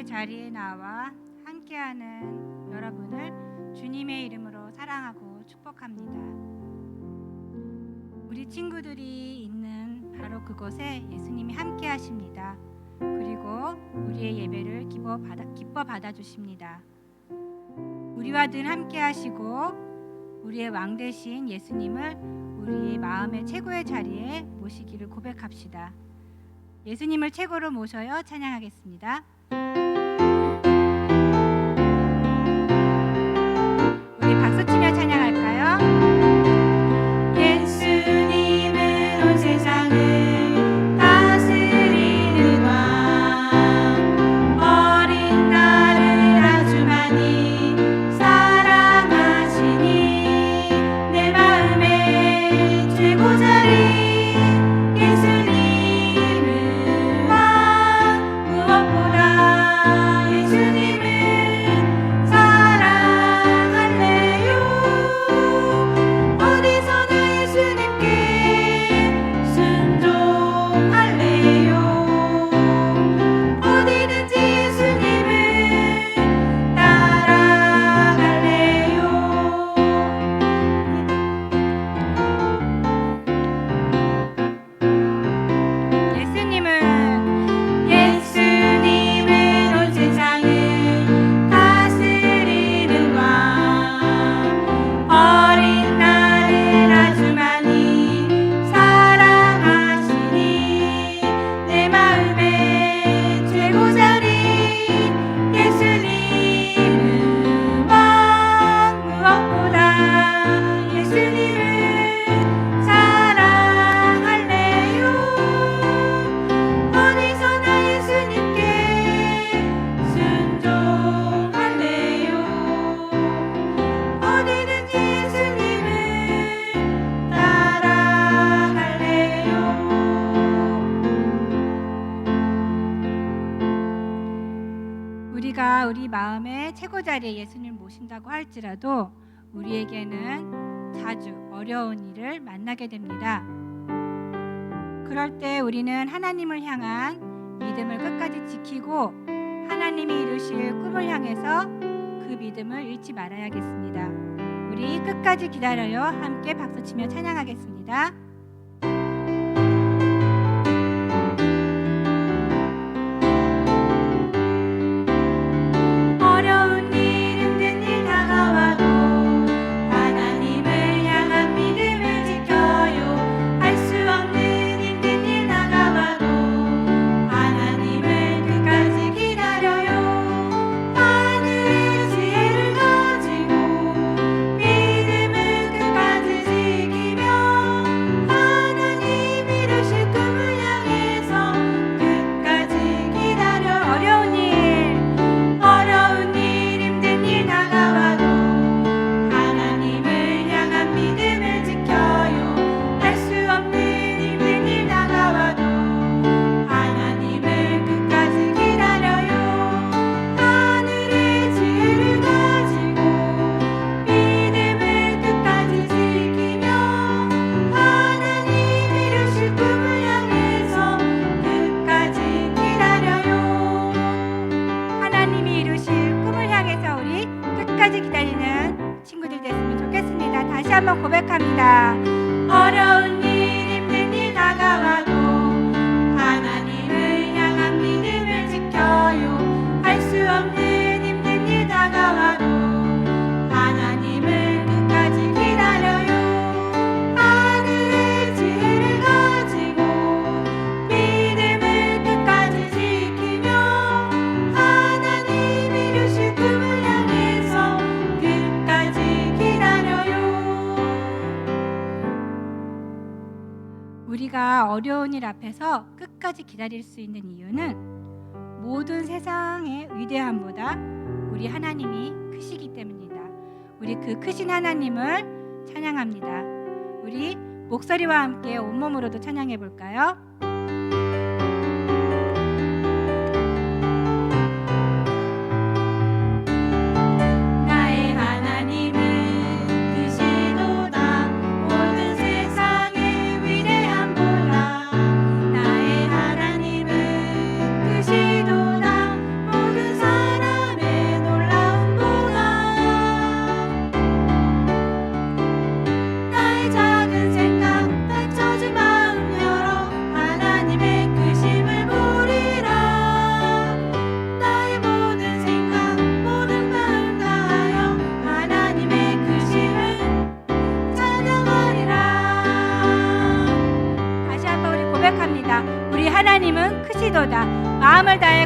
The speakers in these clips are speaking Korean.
기도의 자리에 나와 함께하는 여러분을 주님의 이름으로 사랑하고 축복합니다. 우리 친구들이 있는 바로 그곳에 예수님이 함께 하십니다. 그리고 우리의 예배를 기뻐 받아주십니다. 우리와 늘 함께 하시고 우리의 왕 되신 예수님을 우리의 마음의 최고의 자리에 모시기를 고백합시다. 예수님을 최고로 모셔요 찬양하겠습니다. 우리 박수 치며 찬양할까요? 예수님은 온 세상을 다스리는 왕, 어린 나를 아주 많이 사랑하시니 내 마음의 최고 자리 우리 마음의 최고 자리에 예수님을 모신다고 할지라도 우리에게는 자주 어려운 일을 만나게 됩니다. 그럴 때 우리는 하나님을 향한 믿음을 끝까지 지키고 하나님이 이루실 꿈을 향해서 그 믿음을 잃지 말아야겠습니다. 우리 끝까지 기다려요. 함께 박수치며 찬양하겠습니다. 한번 고백합니다. 어려운 일, 힘든 일 다가와도 하나님을 향한 믿음을 지켜요. 할 수 없는 힘든 일 다가와도 하나님을 끝까지 기다려요. 하늘의 지혜를 가지고 믿음을 끝까지 지키며 하나님 이루실 꿈을 향해서 끝까지 기다려요. 우리가 어려운 일 앞에서 끝까지 기다릴 수 있는 이유는 모든 세상의 위대함보다 우리 하나님이 크시기 때문입니다. 우리 그 크신 하나님을 찬양합니다. 우리 목소리와 함께 온몸으로도 찬양해 볼까요? 모든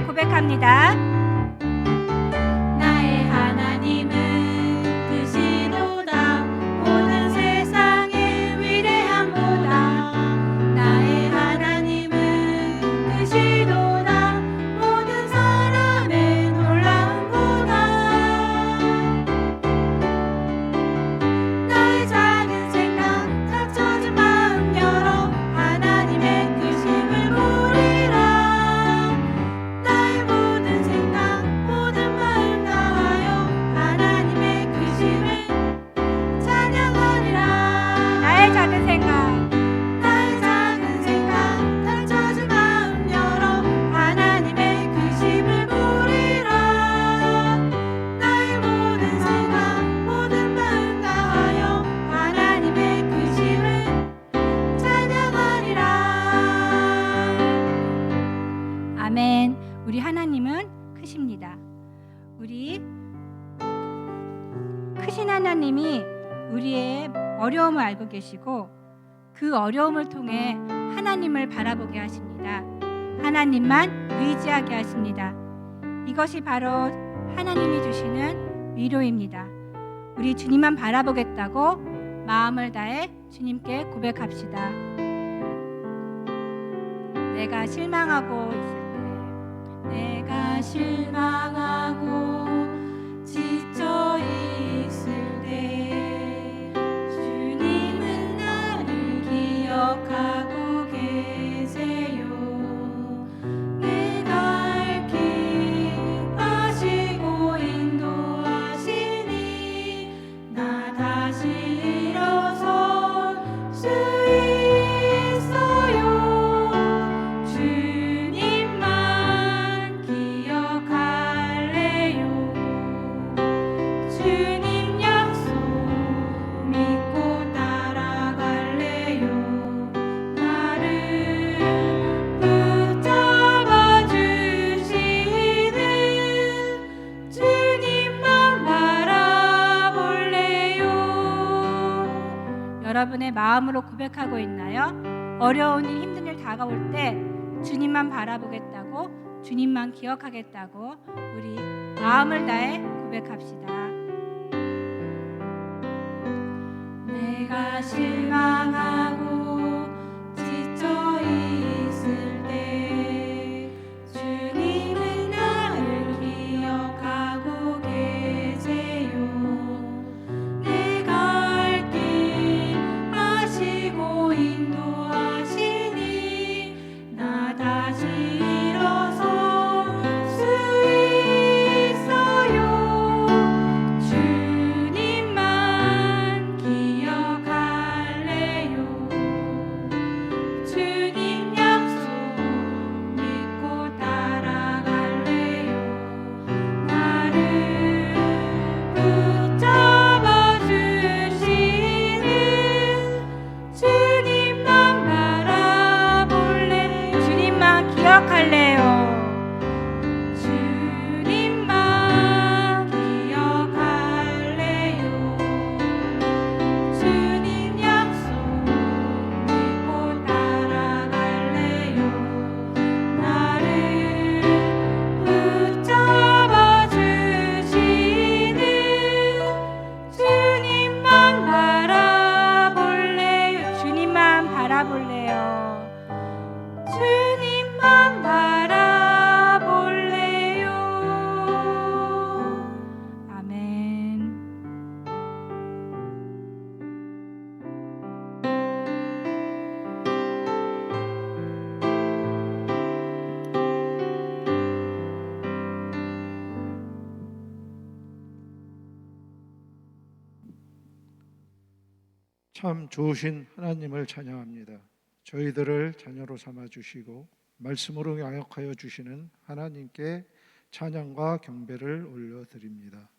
고백합니다. 나의 하나님은 크시도다. 모든 세상의 위대함보다 나의 하나님은 크시도다. 모든 사람의 놀라움보다 나의 작은 생각 닥쳐진 마음 열어 하나님의 크심을 보리라. 나의 모든 생각 모든 마음 다하여 하나님의 크심을 찬양하리라. 나의 작은 생각 나의 작은 생각 닥쳐진 마음 열어 하나님의 크심을 보리라. 나의 모든 생각 모든 마음 다하여 하나님의 크심을 찬양하리라. 아멘. 우리 하나님은 크십니다. 우리 크신 하나님이 우리의 어려움을 알고 계시고 그 어려움을 통해 하나님을 바라보게 하십니다. 하나님만 의지하게 하십니다. 이것이 바로 하나님이 주시는 위로입니다. 우리 주님만 바라보겠다고 마음을 다해 주님께 고백합시다. 내가 실망하고 있을 때, 내가 실망하고 지쳐 있을 때 주님은 나를 기억하고 계세요. 내 갈 길 아시고 인도하시니 나 다시 일어설 수 있어요. 주님만 기억할래요. 주님 약속 믿고 따라갈래요. 나를 붙잡아 주시는 주님만 바라볼래요. 여러분의 마음으로 고백하고 있나요? 어려운 일, 힘든 일 다가올 때 주님만 바라보겠다고, 주님만 기억하겠다고 우리 마음을 다해 고백합시다. 내가 실망하고 지쳐 있을 때 주님은 나를 기억하고 계세요. 내 갈 길 아시고 인도하시니 나 다시 일어설 수 있어요. 주님만 기억할래요. 주님 약속 믿고 따라갈래요. 나를 붙잡아 주시는 주님만 바라볼래요. 주님만 기억할래요. 주님만 기억할래요. 주님 약속 믿고 따라갈래요. 나를 붙잡아 주시는 주님만 바라볼래요. 주님만 바라볼래요. 주님만 바라볼래요. 아멘. 참 좋으신 하나님을 찬양합니다. 저희들을 자녀로 삼아 주시고 말씀으로 양육하여 주시는 하나님께 찬양과 경배를 올려드립니다.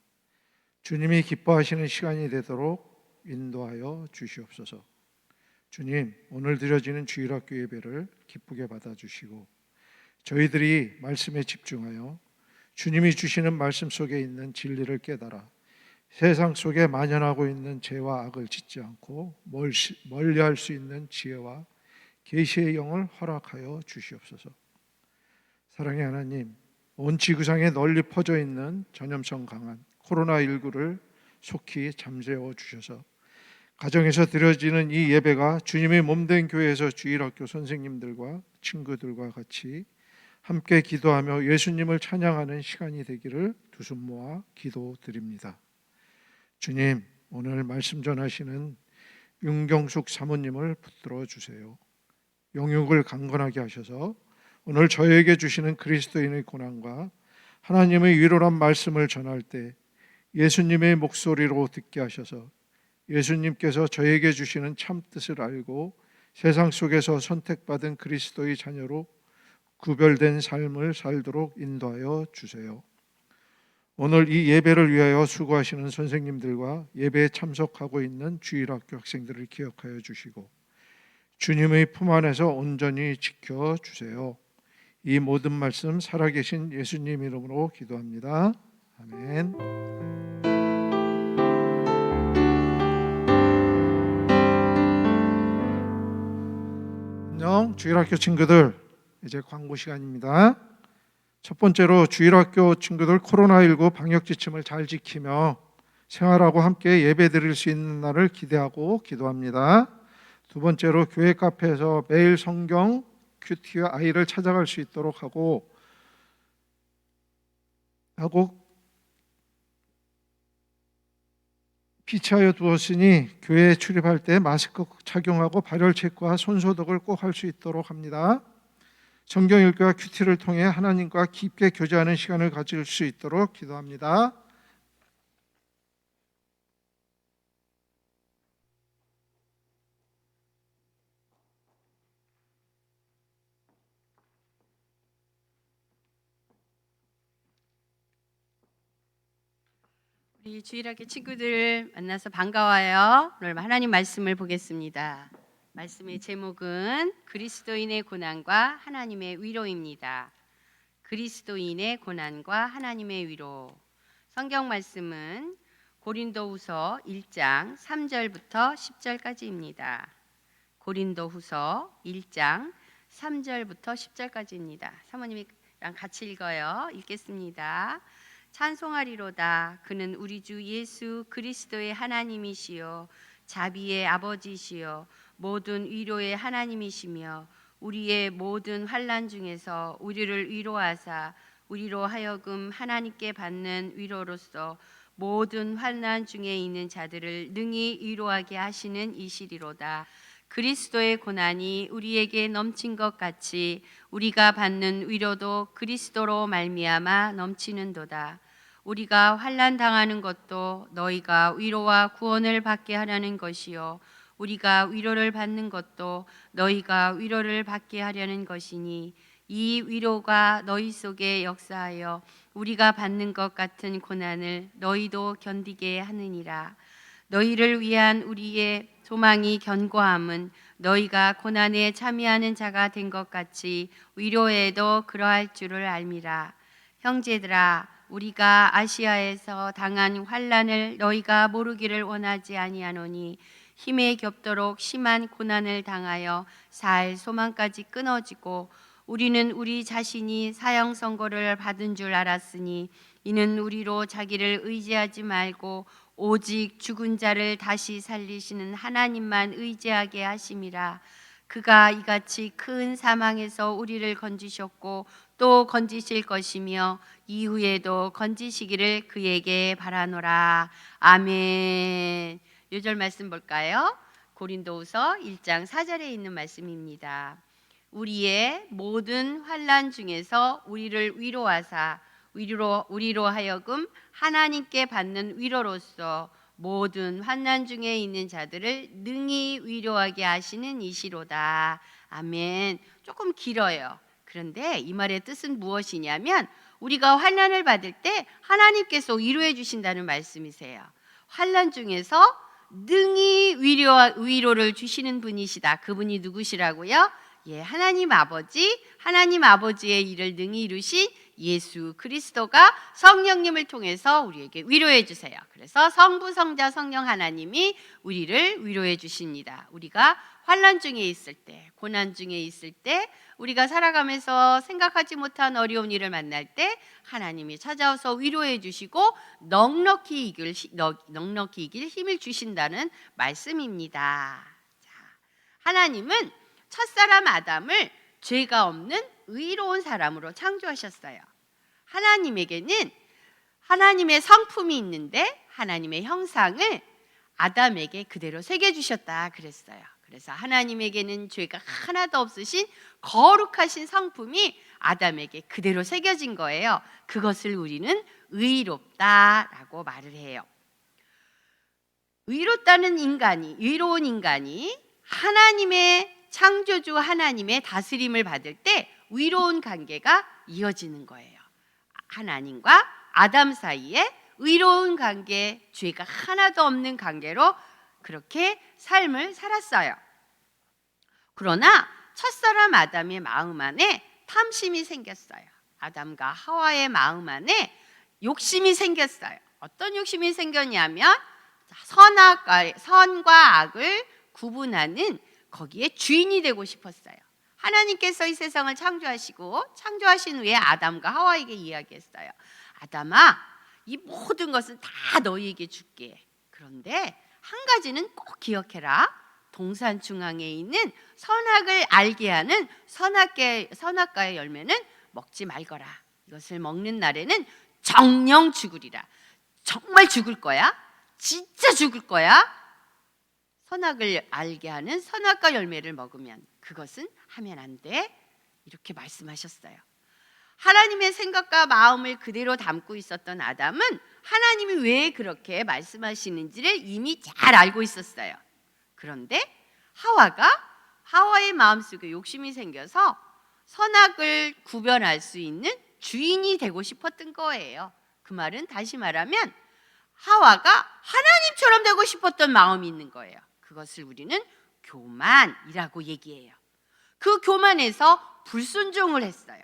주님이 기뻐하시는 시간이 되도록 인도하여 주시옵소서. 주님, 오늘 드려지는 주일학교 예배를 기쁘게 받아주시고 저희들이 말씀에 집중하여 주님이 주시는 말씀 속에 있는 진리를 깨달아 세상 속에 만연하고 있는 죄와 악을 짓지 않고 멀리할 수 있는 지혜와 계시의 영을 허락하여 주시옵소서. 사랑의 하나님, 온 지구상에 널리 퍼져 있는 전염성 강한 코로나19를 속히 잠재워 주셔서 가정에서 드려지는 이 예배가 주님의 몸된 교회에서 주일학교 선생님들과 친구들과 같이 함께 기도하며 예수님을 찬양하는 시간이 되기를 두 손 모아 기도드립니다. 주님, 오늘 말씀 전하시는 윤경숙 사모님을 붙들어 주세요. 영육을 강건하게 하셔서 오늘 저에게 주시는 그리스도인의 고난과 하나님의 위로란 말씀을 전할 때 예수님의 목소리로 듣게 하셔서 예수님께서 저에게 주시는 참 뜻을 알고 세상 속에서 선택받은 그리스도의 자녀로 구별된 삶을 살도록 인도하여 주세요. 오늘 이 예배를 위하여 수고하시는 선생님들과 예배에 참석하고 있는 주일학교 학생들을 기억하여 주시고 주님의 품 안에서 온전히 지켜주세요. 이 모든 말씀 살아계신 예수님 이름으로 기도합니다. 아멘. 안녕, 주일학교 친구들. 이제 광고 시간입니다. 첫 번째로 주일학교 친구들 코로나19 방역 지침을 잘 지키며 생활하고 함께 예배 드릴 수 있는 날을 기대하고 기도합니다. 두 번째로 교회 카페에서 매일 성경 큐티와 아이를 찾아갈 수 있도록 하고 피치하여 두었으니 교회에 출입할 때 마스크 착용하고 발열 체크와 손 소독을 꼭 할 수 있도록 합니다. 성경 읽기와 큐티를 통해 하나님과 깊게 교제하는 시간을 가질 수 있도록 기도합니다. 우리 주일학교 친구들 만나서 반가워요. 오늘 하나님 말씀을 보겠습니다. 말씀의 제목은 그리스도인의 고난과 하나님의 위로입니다. 그리스도인의 고난과 하나님의 위로. 성경 말씀은 고린도후서 1장 3절부터 10절까지입니다. 고린도후서 1장 3절부터 10절까지입니다. 사모님이랑 같이 읽어요. 읽겠습니다. 찬송하리로다. 그는 우리 주 예수 그리스도의 하나님이시요 자비의 아버지시요 모든 위로의 하나님이시며 우리의 모든 환난 중에서 우리를 위로하사 우리로 하여금 하나님께 받는 위로로서 모든 환난 중에 있는 자들을 능히 위로하게 하시는 이시리로다. 그리스도의 고난이 우리에게 넘친 것 같이 우리가 받는 위로도 그리스도로 말미암아 넘치는도다. 우리가 환난 당하는 것도 너희가 위로와 구원을 받게 하려는 것이요 우리가 위로를 받는 것도 너희가 위로를 받게 하려는 것이니 이 위로가 너희 속에 역사하여 우리가 받는 것 같은 고난을 너희도 견디게 하느니라. 너희를 위한 우리의 소망이 견고함은 너희가 고난에 참여하는 자가 된 것 같이 위로에도 그러할 줄을 알미라. 형제들아, 우리가 아시아에서 당한 환난을 너희가 모르기를 원하지 아니하노니 힘에 겹도록 심한 고난을 당하여 살 소망까지 끊어지고 우리는 우리 자신이 사형 선고를 받은 줄 알았으니 이는 우리로 자기를 의지하지 말고 오직 죽은 자를 다시 살리시는 하나님만 의지하게 하심이라. 그가 이같이 큰 사망에서 우리를 건지셨고 또 건지실 것이며 이후에도 건지시기를 그에게 바라노라. 아멘. 요절 말씀 볼까요? 고린도후서 1장 4절에 있는 말씀입니다. 우리의 모든 환난 중에서 우리를 위로하사 우리로 하여금 하나님께 받는 위로로서 모든 환난 중에 있는 자들을 능히 위로하게 하시는 이시로다. 아멘. 조금 길어요. 그런데 이 말의 뜻은 무엇이냐면 우리가 환난을 받을 때 하나님께서 위로해 주신다는 말씀이세요. 환난 중에서 능히 위로를 주시는 분이시다. 그분이 누구시라고요? 예, 하나님 아버지, 하나님 아버지의 일을 능히 이루신 예수 그리스도가 성령님을 통해서 우리에게 위로해 주세요. 그래서 성부, 성자, 성령 하나님이 우리를 위로해 주십니다. 우리가 환난 중에 있을 때, 고난 중에 있을 때 우리가 살아가면서 생각하지 못한 어려운 일을 만날 때 하나님이 찾아와서 위로해 주시고 넉넉히 이길 힘을 주신다는 말씀입니다. 자, 하나님은 첫사람 아담을 죄가 없는 의로운 사람으로 창조하셨어요. 하나님에게는 하나님의 성품이 있는데 하나님의 형상을 아담에게 그대로 새겨주셨다 그랬어요. 그래서 하나님에게는 죄가 하나도 없으신 거룩하신 성품이 아담에게 그대로 새겨진 거예요. 그것을 우리는 의롭다라고 말을 해요. 의로운 인간이 하나님의 창조주 하나님의 다스림을 받을 때 의로운 관계가 이어지는 거예요. 하나님과 아담 사이에 의로운 관계, 죄가 하나도 없는 관계로 그렇게 삶을 살았어요. 그러나 첫사람 아담의 마음 안에 탐심이 생겼어요. 아담과 하와의 마음 안에 욕심이 생겼어요. 어떤 욕심이 생겼냐면 선과 악을 구분하는 거기에 주인이 되고 싶었어요. 하나님께서 이 세상을 창조하시고 창조하신 후에 아담과 하와에게 이야기했어요. 아담아, 이 모든 것은 다 너희에게 줄게. 그런데 한 가지는 꼭 기억해라. 동산 중앙에 있는 선악을 알게 하는 선악과의 열매는 먹지 말거라. 이것을 먹는 날에는 정령 죽으리라. 정말 죽을 거야? 진짜 죽을 거야? 선악을 알게 하는 선악과 열매를 먹으면 그것은 하면 안 돼. 이렇게 말씀하셨어요. 하나님의 생각과 마음을 그대로 담고 있었던 아담은 하나님이 왜 그렇게 말씀하시는지를 이미 잘 알고 있었어요. 그런데 하와의 마음속에 욕심이 생겨서 선악을 구별할 수 있는 주인이 되고 싶었던 거예요. 그 말은 다시 말하면 하와가 하나님처럼 되고 싶었던 마음이 있는 거예요. 그것을 우리는 교만이라고 얘기해요. 그 교만에서 불순종을 했어요.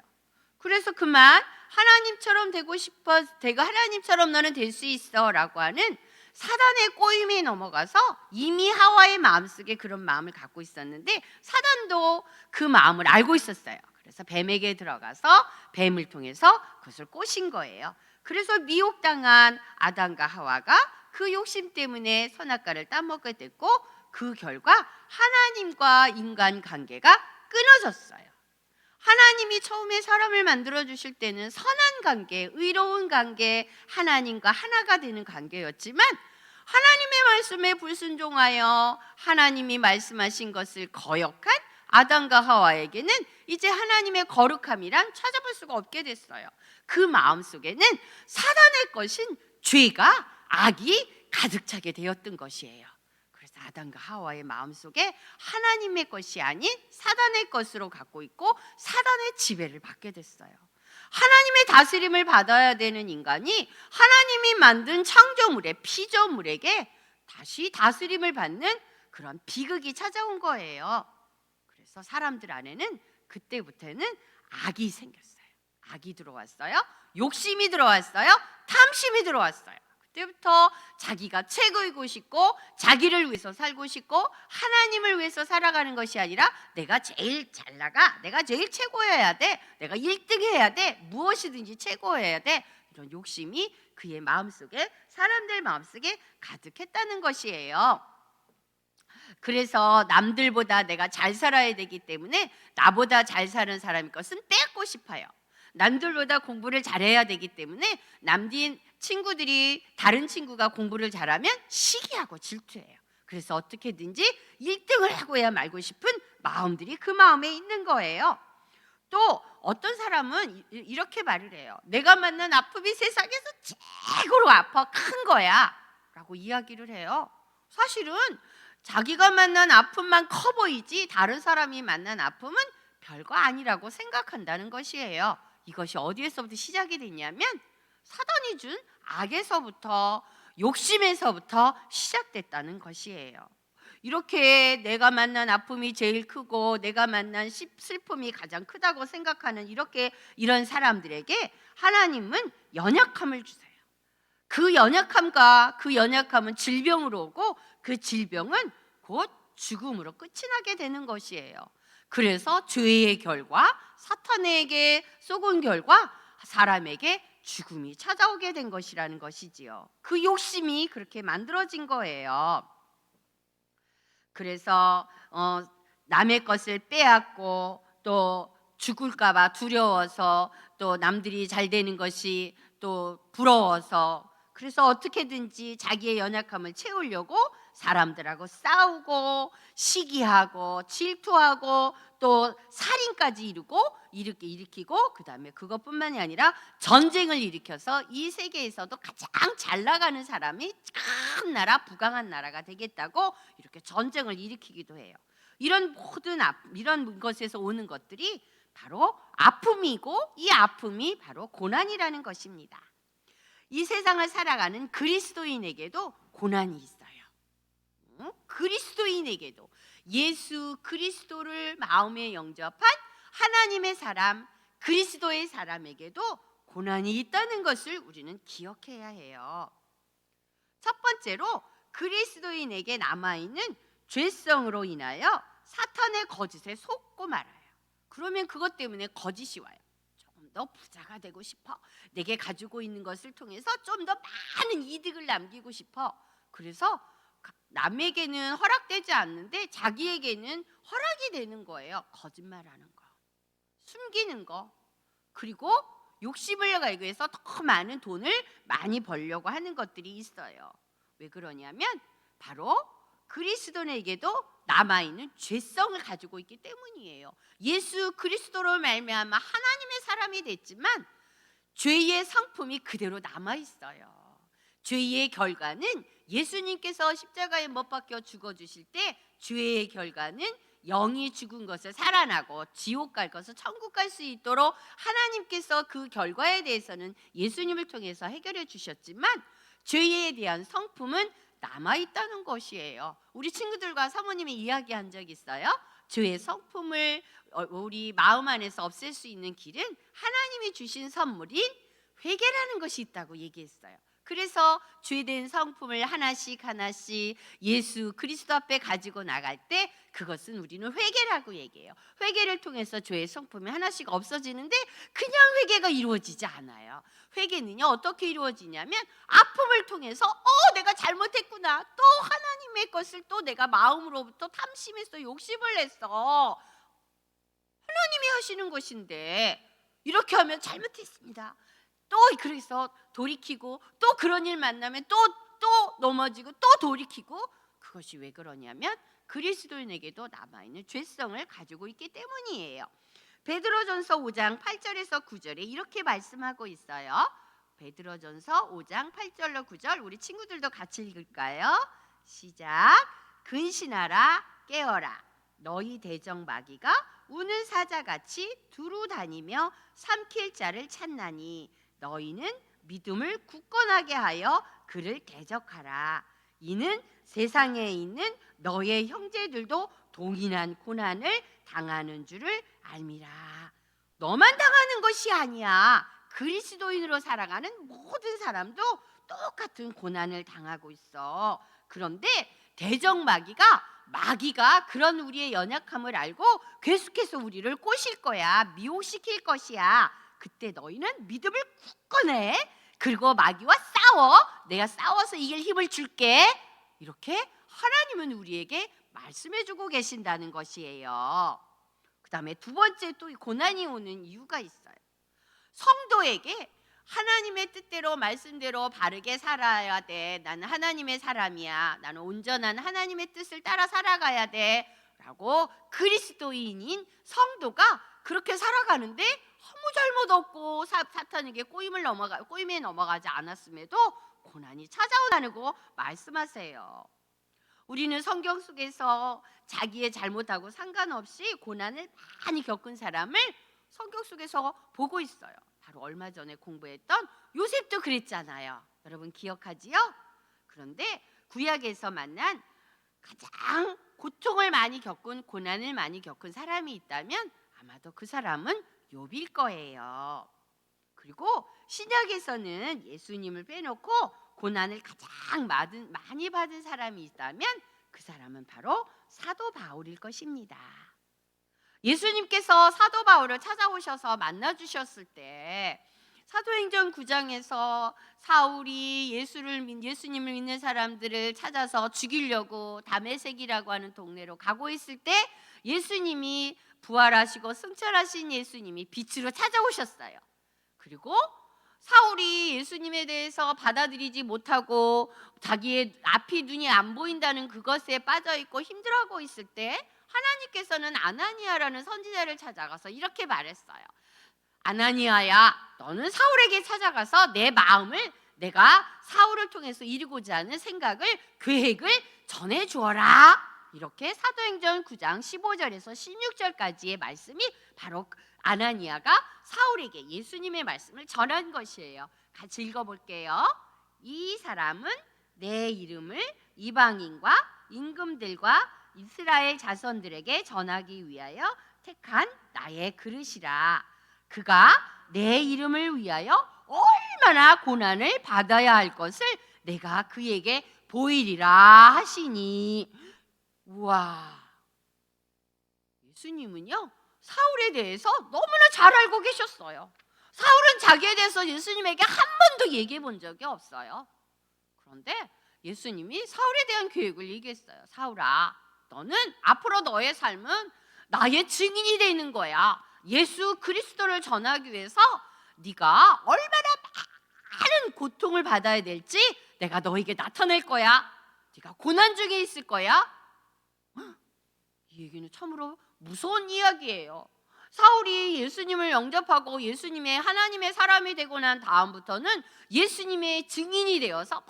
그래서 그만 하나님처럼 되고 싶어, 하나님처럼 너는 될 수 있어 라고 하는 사단의 꼬임에 넘어가서 이미 하와의 마음속에 그런 마음을 갖고 있었는데 사단도 그 마음을 알고 있었어요. 그래서 뱀에게 들어가서 뱀을 통해서 그것을 꼬신 거예요. 그래서 미혹당한 아담과 하와가 그 욕심 때문에 선악과를 따먹게 됐고 그 결과 하나님과 인간 관계가 끊어졌어요. 하나님이 처음에 사람을 만들어 주실 때는 선한 관계, 의로운 관계, 하나님과 하나가 되는 관계였지만 하나님의 말씀에 불순종하여 하나님이 말씀하신 것을 거역한 아담과 하와에게는 이제 하나님의 거룩함이란 찾아볼 수가 없게 됐어요. 그 마음속에는 사단의 것인 죄가, 악이 가득 차게 되었던 것이에요. 그래서 아담과 하와의 마음속에 하나님의 것이 아닌 사단의 것으로 갖고 있고 사단의 지배를 받게 됐어요. 하나님의 다스림을 받아야 되는 인간이 하나님이 만든 창조물의 피조물에게 다시 다스림을 받는 그런 비극이 찾아온 거예요. 그래서 사람들 안에는 그때부터는 악이 생겼어요. 악이 들어왔어요. 욕심이 들어왔어요. 탐심이 들어왔어요. 그때부터 자기가 최고이고 싶고 자기를 위해서 살고 싶고 하나님을 위해서 살아가는 것이 아니라 내가 제일 잘 나가, 내가 제일 최고여야 돼, 내가 1등 해야 돼, 무엇이든지 최고여야 돼, 이런 욕심이 그의 마음속에, 사람들 마음속에 가득했다는 것이에요. 그래서 남들보다 내가 잘 살아야 되기 때문에 나보다 잘 사는 사람의 것은 뺏고 싶어요. 남들보다 공부를 잘해야 되기 때문에 다른 친구가 공부를 잘하면 시기하고 질투해요. 그래서 어떻게든지 1등을 하고 해야 말고 싶은 마음들이 그 마음에 있는 거예요. 또 어떤 사람은 이렇게 말을 해요. 내가 만난 아픔이 세상에서 최고로 큰 거야 라고 이야기를 해요. 사실은 자기가 만난 아픔만 커 보이지 다른 사람이 만난 아픔은 별거 아니라고 생각한다는 것이에요. 이것이 어디에서부터 시작이 됐냐면 사단이 준 악에서부터, 욕심에서부터 시작됐다는 것이에요. 이렇게 내가 만난 아픔이 제일 크고 내가 만난 슬픔이 가장 크다고 생각하는 이런 사람들에게 하나님은 연약함을 주세요. 그 연약함은 질병으로 오고 그 질병은 곧 죽음으로 끝이 나게 되는 것이에요. 그래서 죄의 결과, 사탄에게 쏘은 결과 사람에게 죽음이 찾아오게 된 것이라는 것이지요. 그 욕심이 그렇게 만들어진 거예요. 그래서 남의 것을 빼앗고 또 죽을까 봐 두려워서 또 남들이 잘 되는 것이 또 부러워서 그래서 어떻게든지 자기의 연약함을 채우려고 사람들하고 싸우고 시기하고 질투하고 또 살인까지 일으키고 그다음에 그것뿐만이 아니라 전쟁을 일으켜서 이 세계에서도 가장 잘 나가는 사람이 큰 나라, 부강한 나라가 되겠다고 이렇게 전쟁을 일으키기도 해요. 이런 것에서 오는 것들이 바로 아픔이고 이 아픔이 바로 고난이라는 것입니다. 이 세상을 살아가는 그리스도인에게도 고난이 있어요. 그리스도인에게도 예수 그리스도를 마음에 영접한 하나님의 사람, 그리스도의 사람에게도 고난이 있다는 것을 우리는 기억해야 해요. 첫 번째로 그리스도인에게 남아있는 죄성으로 인하여 사탄의 거짓에 속고 말아요. 그러면 그것 때문에 거짓이 와요. 조금 더 부자가 되고 싶어. 내게 가지고 있는 것을 통해서 좀 더 많은 이득을 남기고 싶어. 그래서 남에게는 허락되지 않는데 자기에게는 허락이 되는 거예요. 거짓말하는 거, 숨기는 거, 그리고 욕심을 갈구해서 더 많은 돈을 많이 벌려고 하는 것들이 있어요. 왜 그러냐면 바로 그리스도인에게도 남아있는 죄성을 가지고 있기 때문이에요. 예수 그리스도로 말미암아 하나님의 사람이 됐지만 죄의 성품이 그대로 남아있어요. 죄의 결과는 예수님께서 십자가에 못 박혀 죽어주실 때 죄의 결과는 영이 죽은 것을 살아나고 지옥 갈 것을 천국 갈 수 있도록 하나님께서 그 결과에 대해서는 예수님을 통해서 해결해 주셨지만 죄에 대한 성품은 남아있다는 것이에요. 우리 친구들과 사모님이 이야기한 적 있어요. 죄의 성품을 우리 마음 안에서 없앨 수 있는 길은 하나님이 주신 선물인 회개라는 것이 있다고 얘기했어요. 그래서 죄된 성품을 하나씩 예수 그리스도 앞에 가지고 나갈 때 그것은 우리는 회개라고 얘기해요. 회개를 통해서 죄의 성품이 하나씩 없어지는데 그냥 회개가 이루어지지 않아요. 회개는요 어떻게 이루어지냐면 아픔을 통해서 내가 잘못했구나, 또 하나님의 것을 또 내가 마음으로부터 탐심해서 욕심을 냈어. 하나님이 하시는 것인데 이렇게 하면 잘못했습니다. 또 그래서 돌이키고 또 그런 일 만나면 또 넘어지고 또 돌이키고, 그것이 왜 그러냐면 그리스도인에게도 남아있는 죄성을 가지고 있기 때문이에요. 베드로전서 5장 8절에서 9절에 이렇게 말씀하고 있어요. 베드로전서 5장 8절로 9절 우리 친구들도 같이 읽을까요? 시작. 근신하라 깨어라 너희 대적 마귀가 우는 사자같이 두루 다니며 삼킬 자를 찾나니 너희는 믿음을 굳건하게 하여 그를 대적하라. 이는 세상에 있는 너의 형제들도 동일한 고난을 당하는 줄을 알미라. 너만 당하는 것이 아니야. 그리스도인으로 살아가는 모든 사람도 똑같은 고난을 당하고 있어. 그런데 대적 마귀가 그런 우리의 연약함을 알고 계속해서 우리를 꼬실 거야. 미혹시킬 것이야. 그때 너희는 믿음을 굳건해. 그리고 마귀와 싸워. 내가 싸워서 이길 힘을 줄게. 이렇게 하나님은 우리에게 말씀해주고 계신다는 것이에요. 그 다음에 두 번째 또 고난이 오는 이유가 있어요. 성도에게 하나님의 뜻대로 말씀대로 바르게 살아야 돼. 나는 하나님의 사람이야. 나는 온전한 하나님의 뜻을 따라 살아가야 돼 라고 그리스도인인 성도가 그렇게 살아가는데 아무 잘못 없고 사탄에게 꼬임에 넘어가지 않았음에도 고난이 찾아온다고 말씀하세요. 우리는 성경 속에서 자기의 잘못하고 상관없이 고난을 많이 겪은 사람을 성경 속에서 보고 있어요. 바로 얼마 전에 공부했던 요셉도 그랬잖아요. 여러분 기억하지요? 그런데 구약에서 만난 가장 고통을 많이 겪은, 고난을 많이 겪은 사람이 있다면 아마도 그 사람은 욥일 거예요. 그리고 신약에서는 예수님을 빼놓고 고난을 가장 많이 받은 사람이 있다면 그 사람은 바로 사도 바울일 것입니다. 예수님께서 사도 바울을 찾아오셔서 만나주셨을 때 사도행전 9장에서 사울이 예수님을 믿는 사람들을 찾아서 죽이려고 다메섹이라고 하는 동네로 가고 있을 때 예수님이 부활하시고 승천하신 예수님이 빛으로 찾아오셨어요. 그리고 사울이 예수님에 대해서 받아들이지 못하고 자기의 앞이 눈이 안 보인다는 그것에 빠져있고 힘들어하고 있을 때 하나님께서는 아나니아라는 선지자를 찾아가서 이렇게 말했어요. 아나니아야, 너는 사울에게 찾아가서 내 마음을 내가 사울을 통해서 이루고자 하는 계획을 전해주어라. 이렇게 사도행전 9장 15절에서 16절까지의 말씀이 바로 아나니아가 사울에게 예수님의 말씀을 전한 것이에요. 같이 읽어볼게요. 이 사람은 내 이름을 이방인과 임금들과 이스라엘 자손들에게 전하기 위하여 택한 나의 그릇이라. 그가 내 이름을 위하여 얼마나 고난을 받아야 할 것을 내가 그에게 보이리라 하시니. 우와, 예수님은요 사울에 대해서 너무나 잘 알고 계셨어요. 사울은 자기에 대해서 예수님에게 한 번도 얘기해 본 적이 없어요. 그런데 예수님이 사울에 대한 계획을 얘기했어요. 사울아, 너는 앞으로 너의 삶은 나의 증인이 되는 거야. 예수 그리스도를 전하기 위해서 네가 얼마나 많은 고통을 받아야 될지 내가 너에게 나타낼 거야. 네가 고난 중에 있을 거야. 이 얘기는 참으로 무서운 이야기예요. 사울이 예수님을 영접하고 예수님의 하나님의 사람이 되고 난 다음부터는 예수님의 증인이 되어서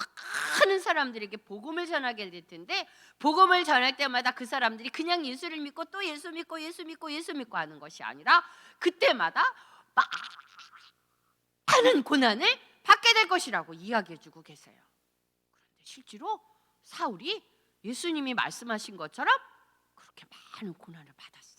많은 사람들에게 복음을 전하게 될 텐데, 복음을 전할 때마다 그 사람들이 그냥 예수를 믿고 또 예수 믿고 하는 것이 아니라 그때마다 많은 고난을 받게 될 것이라고 이야기해주고 계세요. 그런데 실제로 사울이 예수님이 말씀하신 것처럼 그렇게 많은 고난을 받았어요.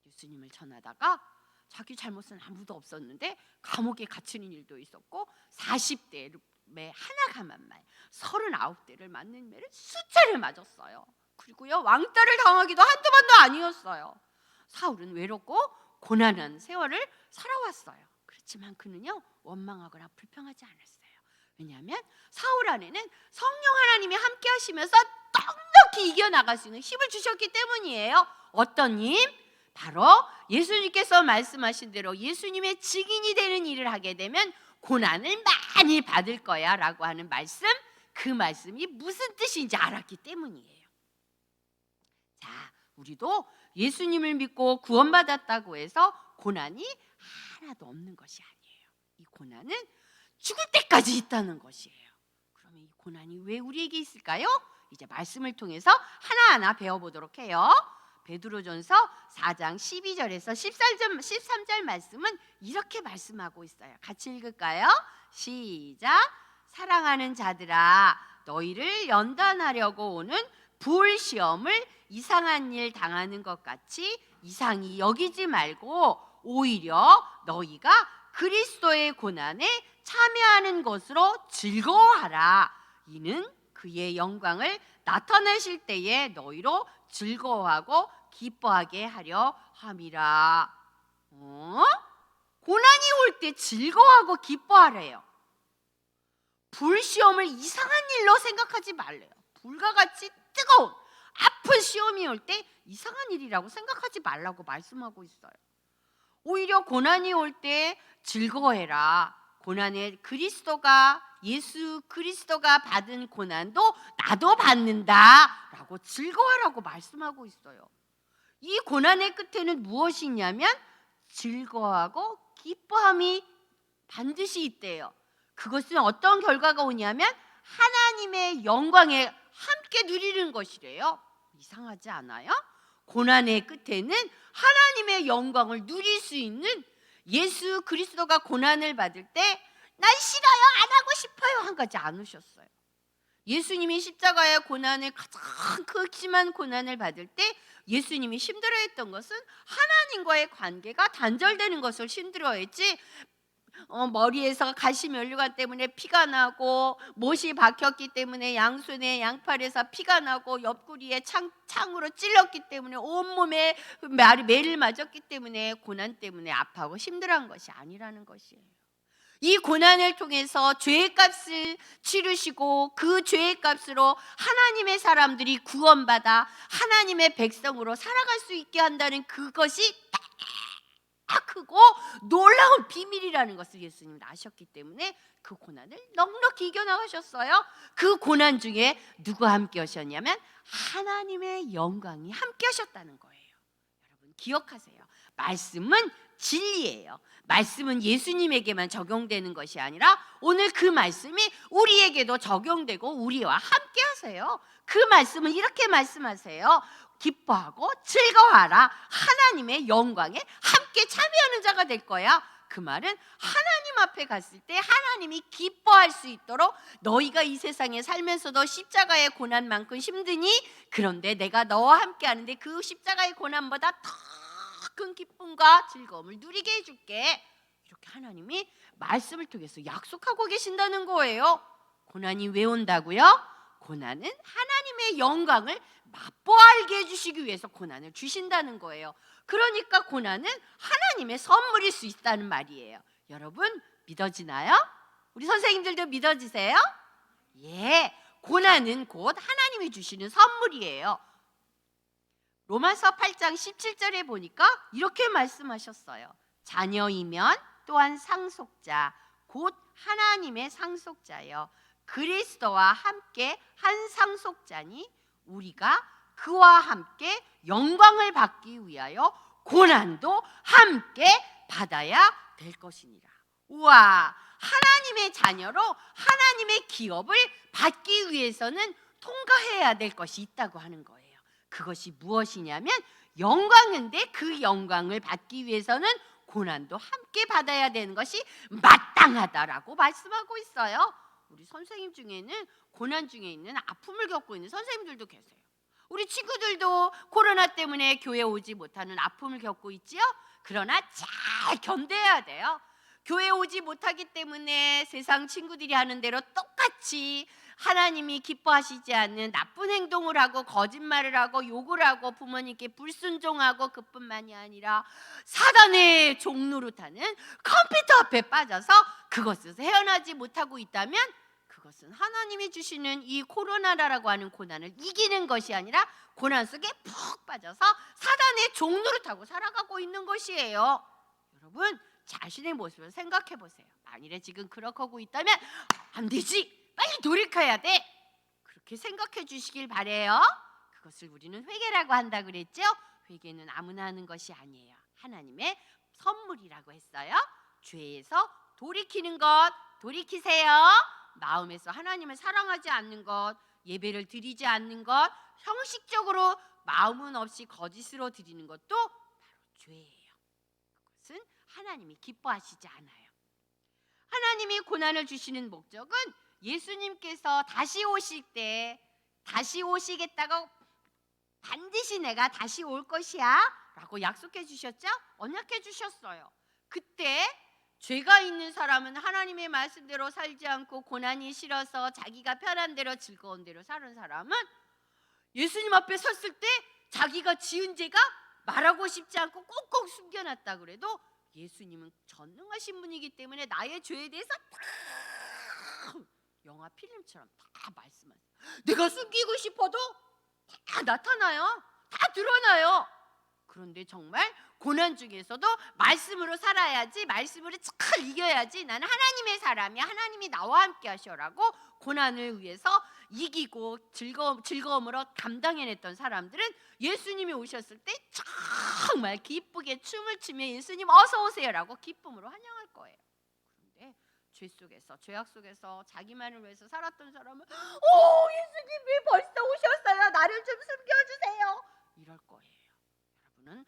예수님을 전하다가 자기 잘못은 아무도 없었는데 감옥에 갇히는 일도 있었고 40대에 하나 감한 말 39대를 맞는 매를 수차례 맞았어요. 그리고요 왕따를 당하기도 한두 번도 아니었어요. 사울은 외롭고 고난한 세월을 살아왔어요. 그렇지만 그는요 원망하거나 불평하지 않았어요. 왜냐하면 사울 안에는 성령 하나님이 함께 하시면서 넉넉히 이겨나갈 수 있는 힘을 주셨기 때문이에요. 어떤 힘? 바로 예수님께서 말씀하신 대로 예수님의 증인이 되는 일을 하게 되면 고난을 많이 받을 거야 라고 하는 말씀, 그 말씀이 무슨 뜻인지 알았기 때문이에요. 자, 우리도 예수님을 믿고 구원받았다고 해서 고난이 하나도 없는 것이 아니에요. 이 고난은 죽을 때까지 있다는 것이에요. 그러면 이 고난이 왜 우리에게 있을까요? 이제 말씀을 통해서 하나하나 배워보도록 해요. 베드로전서 4장 12절에서 13절 말씀은 이렇게 말씀하고 있어요. 같이 읽을까요? 시작. 사랑하는 자들아, 너희를 연단하려고 오는 불시험을 이상한 일 당하는 것 같이 이상히 여기지 말고 오히려 너희가 그리스도의 고난에 참여하는 것으로 즐거워하라. 이는 그의 영광을 나타내실 때에 너희로 즐거워하고 기뻐하게 하려 함이라. 고난이 올 때 즐거워하고 기뻐하래요. 불시험을 이상한 일로 생각하지 말래요. 불과 같이 뜨거운 아픈 시험이 올 때 이상한 일이라고 생각하지 말라고 말씀하고 있어요. 오히려 고난이 올 때 즐거워해라. 고난에 예수 그리스도가 받은 고난도 나도 받는다 라고 즐거워하라고 말씀하고 있어요. 이 고난의 끝에는 무엇이 있냐면 즐거워하고 기뻐함이 반드시 있대요. 그것은 어떤 결과가 오냐면 하나님의 영광에 함께 누리는 것이래요. 이상하지 않아요? 고난의 끝에는 하나님의 영광을 누릴 수 있는, 예수 그리스도가 고난을 받을 때 난 싫어요, 안 하고 싶어요 한 가지 안 오셨어요. 예수님이 십자가의 고난을 가장 극심한 고난을 받을 때 예수님이 힘들어했던 것은 하나님과의 관계가 단절되는 것을 힘들어했지 머리에서 가시면류관 때문에 피가 나고, 못이 박혔기 때문에 양손에 양팔에서 피가 나고, 옆구리에 창으로 찔렀기 때문에 온몸에 매를 맞았기 때문에 고난 때문에 아파하고 힘들어한 것이 아니라는 것이에요. 이 고난을 통해서 죄의 값을 치르시고 그 죄의 값으로 하나님의 사람들이 구원받아 하나님의 백성으로 살아갈 수 있게 한다는 그것이 크고 놀라운 비밀이라는 것을 예수님은 아셨기 때문에 그 고난을 넉넉히 이겨나가셨어요. 그 고난 중에 누가 함께 하셨냐면 하나님의 영광이 함께 하셨다는 거예요. 여러분 기억하세요. 말씀은 진리예요. 말씀은 예수님에게만 적용되는 것이 아니라 오늘 그 말씀이 우리에게도 적용되고 우리와 함께 하세요. 그 말씀은 이렇게 말씀하세요. 기뻐하고 즐거워하라. 하나님의 영광에 함께 참여하는 자가 될 거야. 그 말은 하나님 앞에 갔을 때 하나님이 기뻐할 수 있도록 너희가 이 세상에 살면서도 십자가의 고난만큼 힘드니 그런데 내가 너와 함께 하는데 그 십자가의 고난보다 더 큰 기쁨과 즐거움을 누리게 해줄게. 이렇게 하나님이 말씀을 통해서 약속하고 계신다는 거예요. 고난이 왜 온다고요? 고난은 하나님의 영광을 맛보아 알게 해주시기 위해서 고난을 주신다는 거예요. 그러니까 고난은 하나님의 선물일 수 있다는 말이에요. 여러분 믿어지나요? 우리 선생님들도 믿어지세요? 예, 고난은 곧 하나님이 주시는 선물이에요. 로마서 8장 17절에 보니까 이렇게 말씀하셨어요. 자녀이면 또한 상속자 곧 하나님의 상속자여 그리스도와 함께 한 상속자니 우리가 그와 함께 영광을 받기 위하여 고난도 함께 받아야 될 것이니라. 우와, 하나님의 자녀로 하나님의 기업을 받기 위해서는 통과해야 될 것이 있다고 하는 거예요. 그것이 무엇이냐면 영광인데 그 영광을 받기 위해서는 고난도 함께 받아야 되는 것이 마땅하다라고 말씀하고 있어요. 우리 선생님 중에는 고난 중에 있는 아픔을 겪고 있는 선생님들도 계세요. 우리 친구들도 코로나 때문에 교회 오지 못하는 아픔을 겪고 있지요. 그러나 잘 견뎌야 돼요. 교회 오지 못하기 때문에 세상 친구들이 하는 대로 똑같이 하나님이 기뻐하시지 않는 나쁜 행동을 하고 거짓말을 하고 욕을 하고 부모님께 불순종하고 그뿐만이 아니라 사단의 종노릇하는 컴퓨터 앞에 빠져서 그것에서 헤어나지 못하고 있다면 그것은 하나님이 주시는 이 코로나라고 하는 고난을 이기는 것이 아니라 고난 속에 푹 빠져서 사단의 종노릇하고 살아가고 있는 것이에요. 여러분 자신의 모습을 생각해 보세요. 만일에 지금 그렇게 하고 있다면 안 되지, 빨리 돌이켜야 돼. 그렇게 생각해 주시길 바래요. 그것을 우리는 회개라고 한다 그랬죠. 회개는 아무나 하는 것이 아니에요. 하나님의 선물이라고 했어요. 죄에서 돌이키는 것, 돌이키세요. 마음에서 하나님을 사랑하지 않는 것, 예배를 드리지 않는 것, 형식적으로 마음은 없이 거짓으로 드리는 것도 바로 죄예요. 그것은 하나님이 기뻐하시지 않아요. 하나님이 고난을 주시는 목적은 예수님께서 다시 오실 때 다시 오시겠다고 반드시 내가 다시 올 것이야 라고 약속해 주셨죠? 언약해 주셨어요. 그때 죄가 있는 사람은 하나님의 말씀대로 살지 않고 고난이 싫어서 자기가 편한 대로 즐거운 대로 사는 사람은 예수님 앞에 섰을 때 자기가 지은 죄가 말하고 싶지 않고 꽁꽁 숨겨놨다 그래도 예수님은 전능하신 분이기 때문에 나의 죄에 대해서 다 영화 필름처럼 다 말씀하세요. 내가 숨기고 싶어도 다 나타나요. 다 드러나요. 그런데 정말 고난 중에서도 말씀으로 살아야지, 말씀으로 잘 이겨야지, 나는 하나님의 사람이야, 하나님이 나와 함께 하셔라고 고난을 위해서 이기고 즐거움으로 감당해냈던 사람들은 예수님이 오셨을 때 정말 기쁘게 춤을 추며 예수님 어서 오세요라고 기쁨으로 환영할 거예요. 그런데 죄 속에서, 죄악 속에서 자기만을 위해서 살았던 사람은 예수님 왜 벌써 오셨어요? 나를 좀 숨겨주세요. 이럴 거예요. 여러분은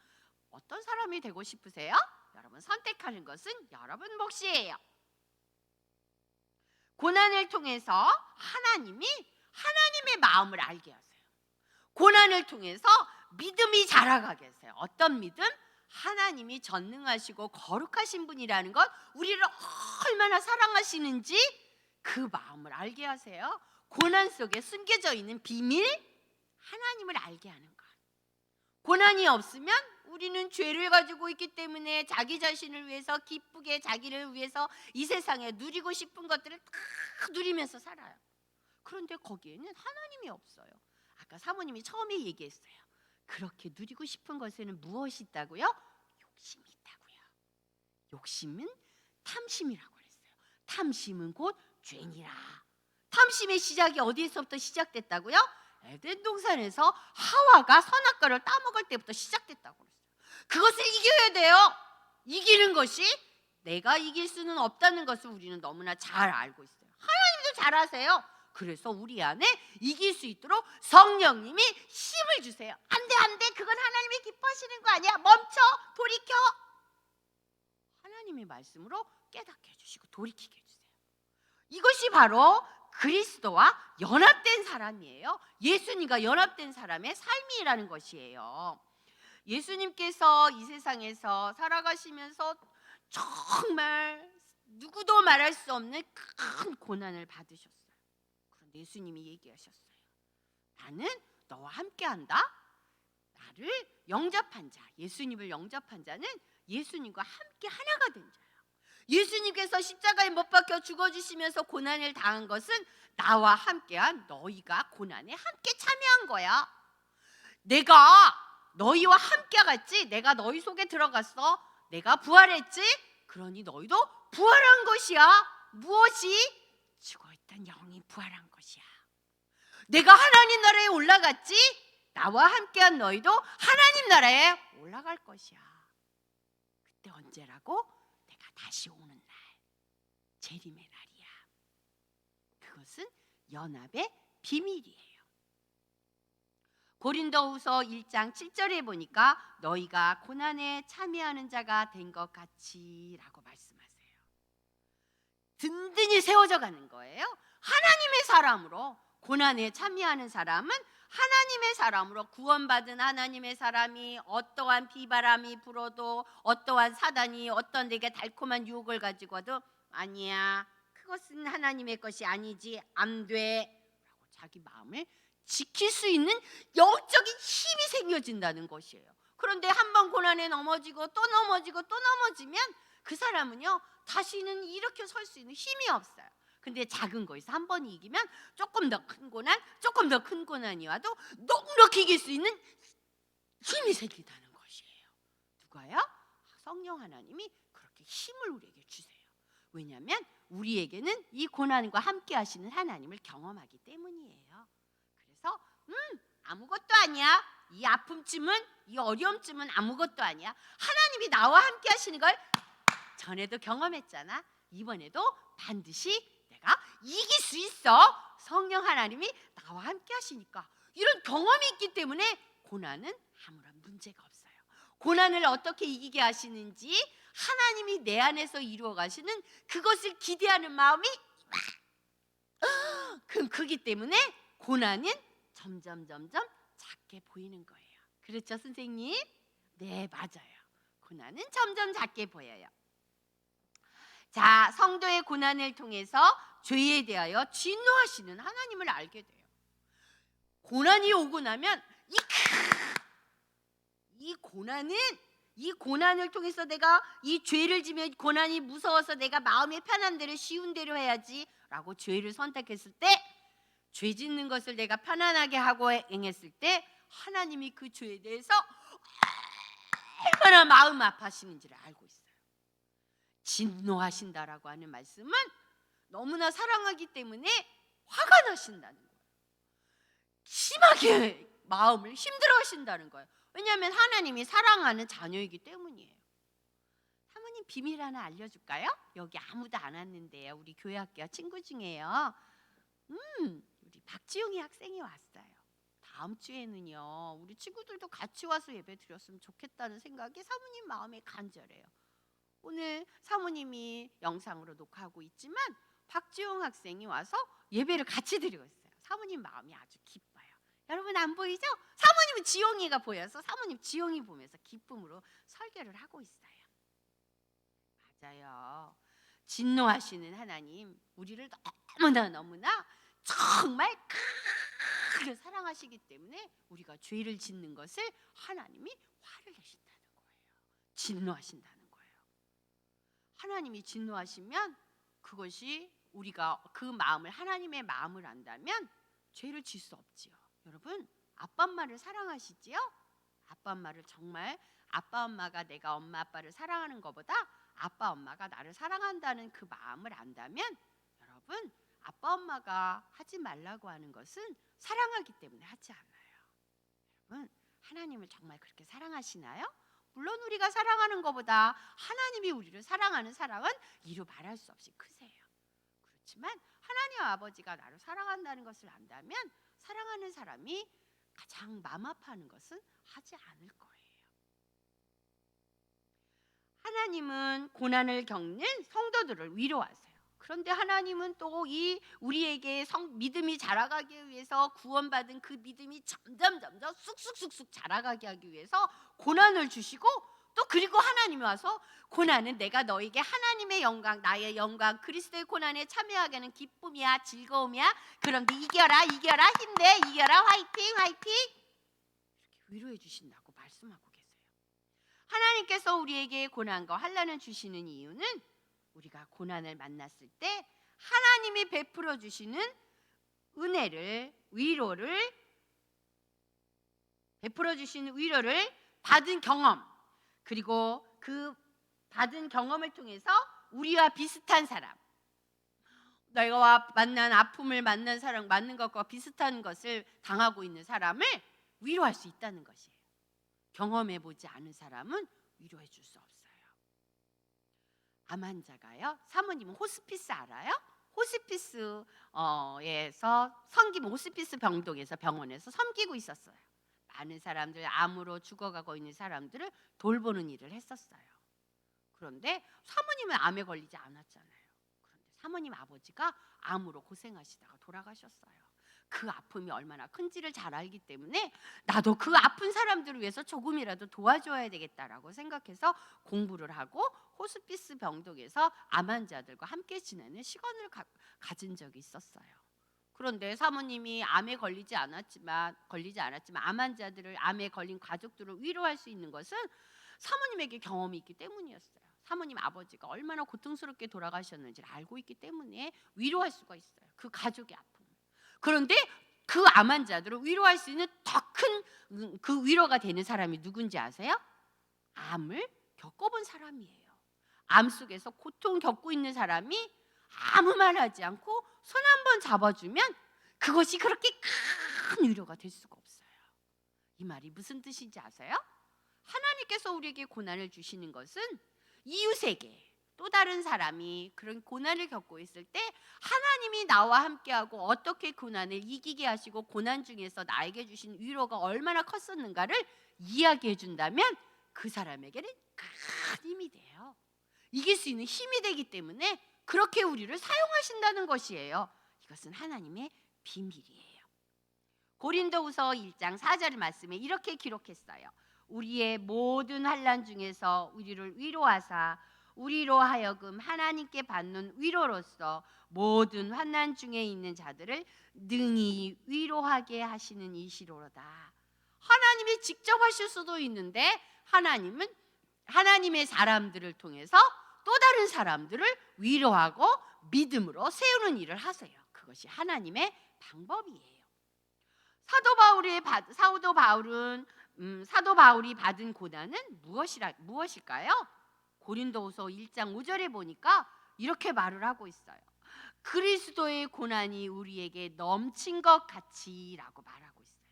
어떤 사람이 되고 싶으세요? 여러분 선택하는 것은 여러분 몫이에요. 고난을 통해서 하나님이 하나님의 마음을 알게 하세요. 고난을 통해서 믿음이 자라가게 하세요. 어떤 믿음? 하나님이 전능하시고 거룩하신 분이라는 것, 우리를 얼마나 사랑하시는지 그 마음을 알게 하세요. 고난 속에 숨겨져 있는 비밀, 하나님을 알게 하는 것. 고난이 없으면 우리는 죄를 가지고 있기 때문에 자기 자신을 위해서 기쁘게 자기를 위해서 이 세상에 누리고 싶은 것들을 다 누리면서 살아요. 그런데 거기에는 하나님이 없어요. 아까 사모님이 처음에 얘기했어요. 그렇게 누리고 싶은 것에는 무엇이 있다고요? 욕심이 있다고요. 욕심은 탐심이라고 그랬어요. 탐심은 곧 죄니라. 탐심의 시작이 어디에서부터 시작됐다고요? 에덴 동산에서 하와가 선악과를 따먹을 때부터 시작됐다고 그랬어요. 그것을 이겨야 돼요. 이기는 것이, 내가 이길 수는 없다는 것을 우리는 너무나 잘 알고 있어요. 하나님도 잘 아세요. 그래서 우리 안에 이길 수 있도록 성령님이 힘을 주세요. 안 돼, 그건 하나님이 기뻐하시는 거 아니야. 멈춰, 돌이켜. 하나님의 말씀으로 깨닫게 해주시고 돌이키게 해주세요. 이것이 바로 그리스도와 연합된 사람이에요. 예수님과 연합된 사람의 삶이라는 것이에요. 예수님께서 이 세상에서 살아가시면서 정말 누구도 말할 수 없는 큰 고난을 받으셨어요. 그런데 예수님이 얘기하셨어요. 나는 너와 함께한다. 나를 영접한 자, 예수님을 영접한 자는 예수님과 함께 하나가 된 자예요. 예수님께서 십자가에 못 박혀 죽어주시면서 고난을 당한 것은 나와 함께한 너희가 고난에 함께 참여한 거야. 내가 너희와 함께 갔지, 내가 너희 속에 들어갔어, 내가 부활했지, 그러니 너희도 부활한 것이야. 무엇이? 죽어있던 영이 부활한 것이야. 내가 하나님 나라에 올라갔지, 나와 함께한 너희도 하나님 나라에 올라갈 것이야. 그때 언제라고? 내가 다시 오는 날, 재림의 날이야. 그것은 연합의 비밀이에요. 고린도후서 1장 7절에 보니까 너희가 고난에 참여하는 자가 된 것 같이 라고 말씀하세요. 든든히 세워져 가는 거예요. 하나님의 사람으로, 고난에 참여하는 사람은 하나님의 사람으로, 구원받은 하나님의 사람이 어떠한 비바람이 불어도, 어떠한 사단이 어떤 내게 달콤한 유혹을 가지고 와도 아니야, 그것은 하나님의 것이 아니지, 안 돼 라고 자기 마음을 지킬 수 있는 영적인 힘이 생겨진다는 것이에요. 그런데 한번 고난에 넘어지고 또 넘어지고 또 넘어지면 그 사람은요, 다시는 일으켜 설 수 있는 힘이 없어요. 근데 작은 거에서 한 번 이기면 조금 더 큰 고난, 조금 더 큰 고난이 와도 넉넉히 이길 수 있는 힘이 생긴다는 것이에요. 누가요? 성령 하나님이 그렇게 힘을 우리에게 주세요. 왜냐하면 우리에게는 이 고난과 함께 하시는 하나님을 경험하기 때문이에요. 그래서 아무것도 아니야. 이 아픔쯤은, 이 어려움쯤은 아무것도 아니야. 하나님이 나와 함께 하시는 걸 전에도 경험했잖아. 이번에도 반드시 내가 이길 수 있어. 성령 하나님이 나와 함께 하시니까. 이런 경험이 있기 때문에 고난은 아무런 문제가 없어요. 고난을 어떻게 이기게 하시는지 하나님이 내 안에서 이루어 가시는 그것을 기대하는 마음이 그럼 크기 때문에 고난은 점점 작게 보이는 거예요. 그렇죠, 선생님? 네, 맞아요. 고난은 점점 작게 보여요. 자, 성도의 고난을 통해서 죄에 대하여 진노하시는 하나님을 알게 돼요. 고난이 오고 나면 이 고난을 통해서 내가 이 죄를 지면 고난이 무서워서 내가 마음이 편한 대로 쉬운 대로 해야지 라고 죄를 선택했을 때, 죄 짓는 것을 내가 편안하게 하고 행했을 때 하나님이 그 죄에 대해서 얼마나 마음 아파하시는지를 알고 있어요. 진노하신다라고 하는 말씀은 너무나 사랑하기 때문에 화가 나신다는 거예요. 심하게 마음을 힘들어 하신다는 거예요. 왜냐하면 하나님이 사랑하는 자녀이기 때문이에요. 사모님, 비밀 하나 알려줄까요? 여기 아무도 안 왔는데요. 우리 교회 학교 친구 중에요. 우리 박지용이 학생이 왔어요. 다음 주에는요, 우리 친구들도 같이 와서 예배 드렸으면 좋겠다는 생각이 사모님 마음에 간절해요. 오늘 사모님이 영상으로 녹화하고 있지만 박지용 학생이 와서 예배를 같이 드리고 있어요. 사모님 마음이 아주 기뻐요. 여러분 안 보이죠? 사모님은 지용이가 보여서 사모님 지용이 보면서 기쁨으로 설교를 하고 있어요. 맞아요. 진노하시는 하나님 우리를 너무나 정말 크게 사랑하시기 때문에 우리가 죄를 짓는 것을 하나님이 화를 내신다는 거예요. 진노하신다는 거예요. 하나님이 진노하시면 그것이 우리가 그 마음을 하나님의 마음을 안다면 죄를 질 수 없지요. 여러분 아빠 엄마를 사랑하시지요? 아빠 엄마를 정말 아빠 엄마가 내가 엄마 아빠를 사랑하는 것보다 아빠 엄마가 나를 사랑한다는 그 마음을 안다면 여러분 아빠 엄마가 하지 말라고 하는 것은 사랑하기 때문에 하지 않아요. 여러분 하나님을 정말 그렇게 사랑하시나요? 물론 우리가 사랑하는 것보다 하나님이 우리를 사랑하는 사랑은 이루 말할 수 없이 크세요. 그렇지만 하나님 아버지가 나를 사랑한다는 것을 안다면 사랑하는 사람이 가장 마음 아파하는 것은 하지 않을 거예요. 하나님은 고난을 겪는 성도들을 위로하세요. 그런데 하나님은 또 이 우리에게 믿음이 자라가기 위해서 구원받은 그 믿음이 점점 쑥쑥 자라가게 하기 위해서 고난을 주시고 또 그리고 하나님이 와서 고난은 내가 너에게 하나님의 영광 나의 영광 그리스도의 고난에 참여하게 하는 기쁨이야 즐거움이야 그런데 이겨라 힘내 이겨라 화이팅 이렇게 위로해 주신다고 말씀하고 계세요. 하나님께서 우리에게 고난과 환난을 주시는 이유는 우리가 고난을 만났을 때 하나님이 베풀어 주시는 은혜를 위로를 베풀어 주시는 위로를 받은 경험 그리고 그 받은 경험을 통해서 우리와 비슷한 사람 내가 만난 아픔을 만난 사람 맞는 것과 비슷한 것을 당하고 있는 사람을 위로할 수 있다는 것이에요. 경험해 보지 않은 사람은 위로해 줄 수 없어요. 암 환자가요. 사모님은 호스피스 알아요? 호스피스에서 호스피스 병동에서 병원에서 섬기고 있었어요. 많은 사람들 암으로 죽어가고 있는 사람들을 돌보는 일을 했었어요. 그런데 사모님은 암에 걸리지 않았잖아요. 그런데 사모님 아버지가 암으로 고생하시다가 돌아가셨어요. 그 아픔이 얼마나 큰지를 잘 알기 때문에 나도 그 아픈 사람들을 위해서 조금이라도 도와줘야 되겠다라고 생각해서 공부를 하고 호스피스 병동에서 암 환자들과 함께 지내는 시간을 가진 적이 있었어요. 그런데 사모님이 암에 걸리지 않았지만 암 환자들을 암에 걸린 가족들을 위로할 수 있는 것은 사모님에게 경험이 있기 때문이었어요. 사모님 아버지가 얼마나 고통스럽게 돌아가셨는지를 알고 있기 때문에 위로할 수가 있어요. 그 가족의 아픔. 그런데 그 암 환자들을 위로할 수 있는 더 큰 그 위로가 되는 사람이 누군지 아세요? 암을 겪어본 사람이에요. 암 속에서 고통 겪고 있는 사람이 아무 말 하지 않고 손 한 번 잡아주면 그것이 그렇게 큰 위로가 될 수가 없어요. 이 말이 무슨 뜻인지 아세요? 하나님께서 우리에게 고난을 주시는 것은 이웃에게 또 다른 사람이 그런 고난을 겪고 있을 때 하나님이 나와 함께하고 어떻게 고난을 이기게 하시고 고난 중에서 나에게 주신 위로가 얼마나 컸었는가를 이야기해 준다면 그 사람에게는 큰 힘이 돼요. 이길 수 있는 힘이 되기 때문에 그렇게 우리를 사용하신다는 것이에요. 이것은 하나님의 비밀이에요. 고린도후서 1장 4절 말씀에 이렇게 기록했어요. 우리의 모든 환난 중에서 우리를 위로하사 우리로 하여금 하나님께 받는 위로로서 모든 환난 중에 있는 자들을 능히 위로하게 하시는 이시로다. 하나님이 직접 하실 수도 있는데 하나님은 하나님의 사람들을 통해서 또 다른 사람들을 위로하고 믿음으로 세우는 일을 하세요. 그것이 하나님의 방법이에요. 사도 바울이 받은 고난은 무엇일까요? 고린도후서 1장 5절에 보니까 이렇게 말을 하고 있어요. 그리스도의 고난이 우리에게 넘친 것 같이라고 말하고 있어요.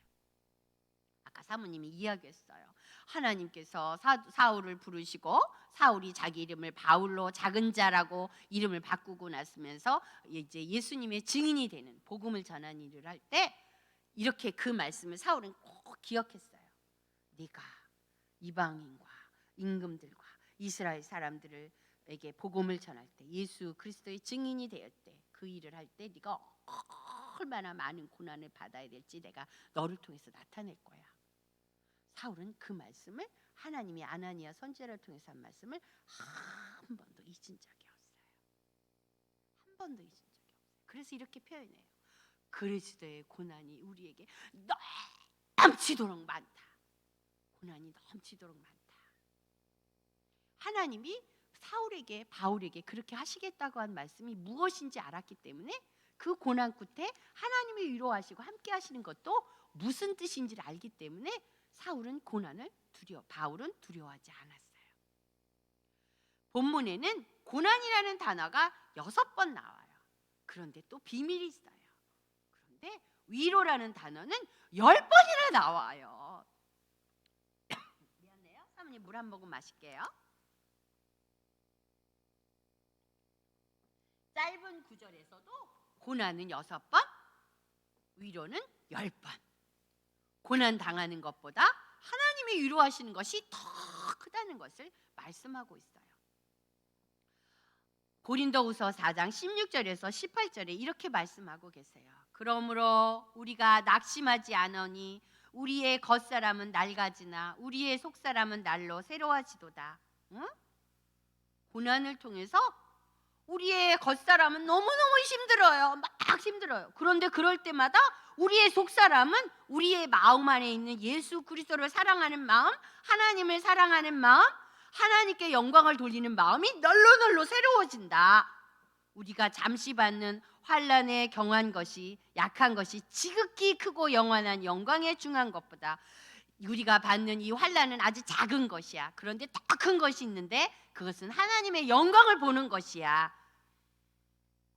아까 사모님이 이야기했어요. 하나님께서 사울을 부르시고 사울이 자기 이름을 바울로 작은 자라고 이름을 바꾸고 났으면서 이제 예수님의 증인이 되는 복음을 전하는 일을 할 때 이렇게 그 말씀을 사울은 꼭 기억했어요. 네가 이방인과 임금들과 이스라엘 사람들에게 복음을 전할 때 예수 그리스도의 증인이 되었 때 그 일을 할 때 네가 얼마나 많은 고난을 받아야 될지 내가 너를 통해서 나타낼 거야. 사울은 그 말씀을 하나님이 아나니아 선지자를 통해서 한 말씀을 한 번도 잊은 적이 없어요. 한 번도 잊은 적이 없어요. 그래서 이렇게 표현해요. 그리스도의 고난이 우리에게 넘치도록 많다. 고난이 넘치도록 많다. 하나님이 사울에게 바울에게 그렇게 하시겠다고 한 말씀이 무엇인지 알았기 때문에 그 고난 끝에 하나님이 위로하시고 함께 하시는 것도 무슨 뜻인지를 알기 때문에 바울은 두려워하지 않았어요. 본문에는 고난이라는 단어가 6번 나와요. 그런데 또 비밀이 있어요. 그런데 위로라는 단어는 10번이나 나와요. 미안해요. 사모님 물 한 모금 마실게요. 짧은 구절에서도 고난은 6번, 위로는 10번. 고난 당하는 것보다 하나님이 위로하시는 것이 더 크다는 것을 말씀하고 있어요. 고린도후서 4장 16절에서 18절에 이렇게 말씀하고 계세요. 그러므로 우리가 낙심하지 않으니 우리의 겉사람은 낡아지나 우리의 속사람은 날로 새로워지도다. 응? 고난을 통해서 우리의 겉사람은 너무너무 힘들어요. 막 힘들어요. 그런데 그럴 때마다 우리의 속사람은 우리의 마음 안에 있는 예수 그리스도를 사랑하는 마음, 하나님을 사랑하는 마음, 하나님께 영광을 돌리는 마음이 널로 새로워진다. 우리가 잠시 받는 환난에 경한 것이 약한 것이 지극히 크고 영원한 영광에 중한 것보다 우리가 받는 이 환난은 아주 작은 것이야. 그런데 더 큰 것이 있는데 그것은 하나님의 영광을 보는 것이야.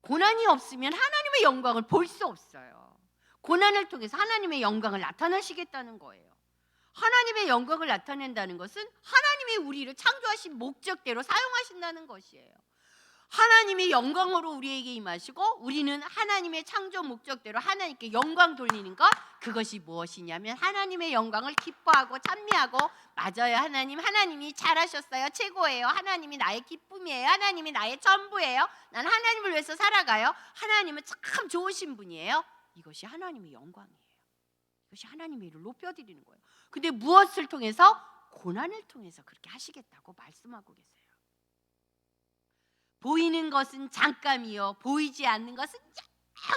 고난이 없으면 하나님의 영광을 볼 수 없어요. 고난을 통해서 하나님의 영광을 나타내시겠다는 거예요. 하나님의 영광을 나타낸다는 것은 하나님이 우리를 창조하신 목적대로 사용하신다는 것이에요. 하나님이 영광으로 우리에게 임하시고 우리는 하나님의 창조 목적대로 하나님께 영광 돌리는 것, 그것이 무엇이냐면 하나님의 영광을 기뻐하고 찬미하고, 맞아요, 하나님이 잘하셨어요, 최고예요, 하나님이 나의 기쁨이에요, 하나님이 나의 전부예요, 난 하나님을 위해서 살아가요, 하나님은 참 좋으신 분이에요. 이것이 하나님의 영광이에요. 이것이 하나님의 일을 높여드리는 거예요. 근데 무엇을 통해서? 고난을 통해서 그렇게 하시겠다고 말씀하고 계세요. 보이는 것은 잠깐이요 보이지 않는 것은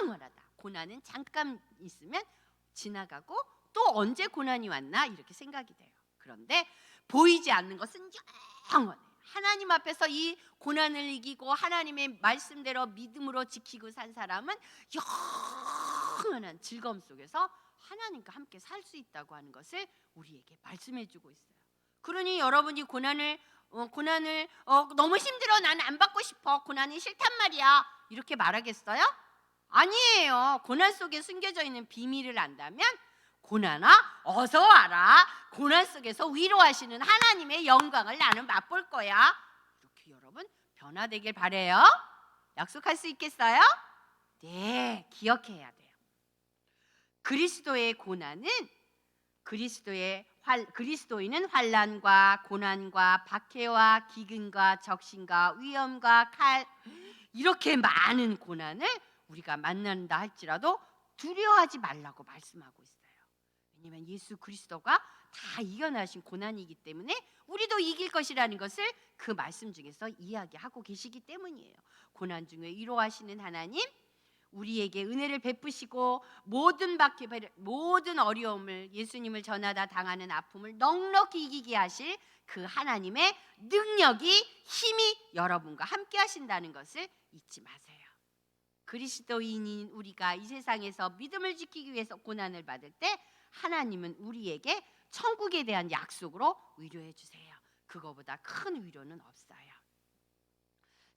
영원하다. 고난은 잠깐 있으면 지나가고 또 언제 고난이 왔나 이렇게 생각이 돼요. 그런데 보이지 않는 것은 영원해요. 하나님 앞에서 이 고난을 이기고 하나님의 말씀대로 믿음으로 지키고 산 사람은 영원한 즐거움 속에서 하나님과 함께 살 수 있다고 하는 것을 우리에게 말씀해 주고 있어요. 그러니 여러분이 고난을 너무 힘들어, 난 안 받고 싶어, 고난이 싫단 말이야, 이렇게 말하겠어요? 아니에요. 고난 속에 숨겨져 있는 비밀을 안다면, 고난아 어서 와라, 고난 속에서 위로하시는 하나님의 영광을 나는 맛볼 거야, 이렇게 여러분 변화되길 바래요. 약속할 수 있겠어요? 네, 기억해야 돼요. 그리스도의 고난은 그리스도인은 환난과 고난과 박해와 기근과 적신과 위험과 칼, 이렇게 많은 고난을 우리가 만난다 할지라도 두려워하지 말라고 말씀하고 있어요. 왜냐하면 예수 그리스도가 다 이겨나신 고난이기 때문에 우리도 이길 것이라는 것을 그 말씀 중에서 이야기하고 계시기 때문이에요. 고난 중에 위로하시는 하나님, 우리에게 은혜를 베푸시고 모든 박해, 모든 어려움을, 예수님을 전하다 당하는 아픔을 넉넉히 이기게 하실 그 하나님의 능력이, 힘이 여러분과 함께 하신다는 것을 잊지 마세요. 그리스도인인 우리가 이 세상에서 믿음을 지키기 위해서 고난을 받을 때 하나님은 우리에게 천국에 대한 약속으로 위로해 주세요. 그거보다 큰 위로는 없어요.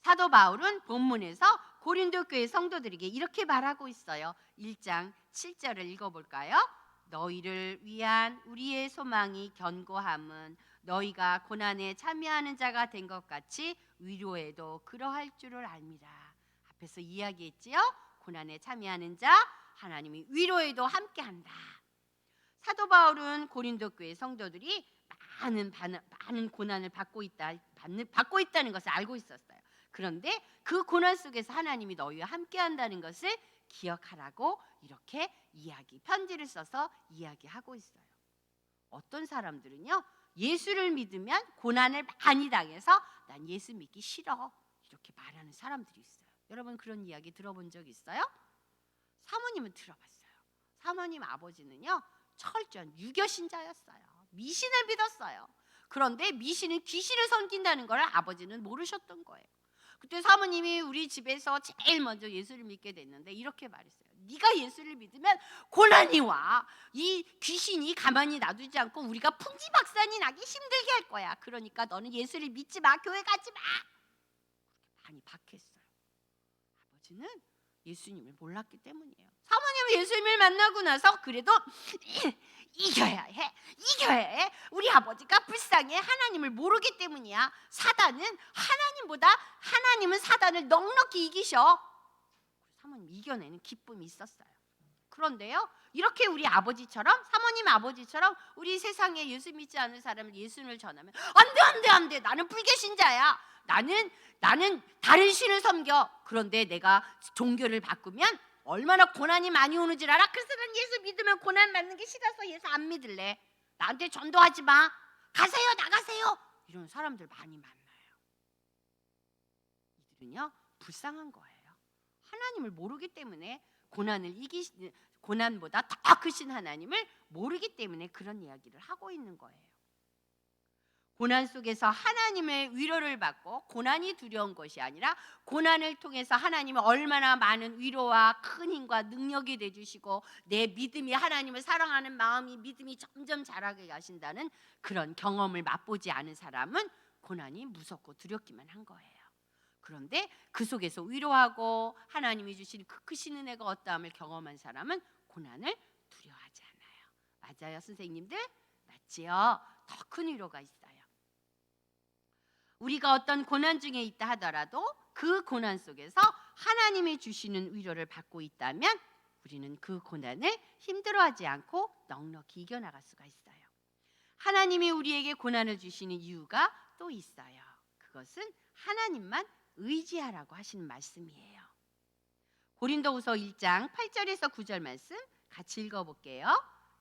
사도 바울은 본문에서 고린도 교회 성도들에게 이렇게 말하고 있어요. 1장 7절을 읽어볼까요? 너희를 위한 우리의 소망이 견고함은 너희가 고난에 참여하는 자가 된 것 같이 위로에도 그러할 줄을 압니다. 앞에서 이야기했지요. 고난에 참여하는 자, 하나님이 위로에도 함께한다. 사도 바울은 고린도 교회 성도들이 많은 고난을 받고 있다는 것을 알고 있었어요. 그런데 그 고난 속에서 하나님이 너희와 함께 한다는 것을 기억하라고 이렇게 편지를 써서 이야기하고 있어요. 어떤 사람들은요, 예수를 믿으면 고난을 많이 당해서 난 예수 믿기 싫어 이렇게 말하는 사람들이 있어요. 여러분 그런 이야기 들어본 적 있어요? 사모님은 들어봤어요. 사모님 아버지는요, 철저한 유교 신자였어요. 미신을 믿었어요. 그런데 미신은 귀신을 섬긴다는 걸 아버지는 모르셨던 거예요. 그때 사모님이 우리 집에서 제일 먼저 예수를 믿게 됐는데 이렇게 말했어요. 네가 예수를 믿으면 고난이 와. 이 귀신이 가만히 놔두지 않고 우리가 풍지박산이 나기 힘들게 할 거야. 그러니까 너는 예수를 믿지 마. 교회 가지 마. 그렇게 많이 박했어요. 아버지는 예수님을 몰랐기 때문이에요. 사모님은 예수님을 만나고 나서 그래도 이겨야 해. 우리 아버지가 불쌍해. 하나님을 모르기 때문이야. 하나님은 사단을 넉넉히 이기셔. 사모님 이겨내는 기쁨이 있었어요. 그런데요, 이렇게 우리 아버지처럼, 사모님 아버지처럼 우리 세상에 예수 믿지 않는 사람을 예수를 전하면 안 돼. 나는 불개신자야. 나는 다른 신을 섬겨. 그런데 내가 종교를 바꾸면 얼마나 고난이 많이 오는 줄 알아? 그래서 난 예수 믿으면 고난 받는 게 싫어서 예수 안 믿을래. 나한테 전도하지 마. 가세요, 나가세요. 이런 사람들 많이 만나요. 이들은요, 불쌍한 거예요. 하나님을 모르기 때문에 고난보다 더 크신 하나님을 모르기 때문에 그런 이야기를 하고 있는 거예요. 고난 속에서 하나님의 위로를 받고 고난이 두려운 것이 아니라 고난을 통해서 하나님이 얼마나 많은 위로와 큰 힘과 능력이 되주시고 내 믿음이, 하나님을 사랑하는 마음이, 믿음이 점점 자라게 하신다는 그런 경험을 맛보지 않은 사람은 고난이 무섭고 두렵기만 한 거예요. 그런데 그 속에서 위로하고 하나님이 주신 그 크신 은혜가 어떠함을 경험한 사람은 고난을 두려워하지 않아요. 맞아요, 선생님들? 맞지요? 더 큰 위로가 있어요. 우리가 어떤 고난 중에 있다 하더라도 그 고난 속에서 하나님이 주시는 위로를 받고 있다면 우리는 그 고난을 힘들어하지 않고 넉넉히 이겨나갈 수가 있어요. 하나님이 우리에게 고난을 주시는 이유가 또 있어요. 그것은 하나님만 의지하라고 하시는 말씀이에요. 고린도후서 1장 8절에서 9절 말씀 같이 읽어볼게요.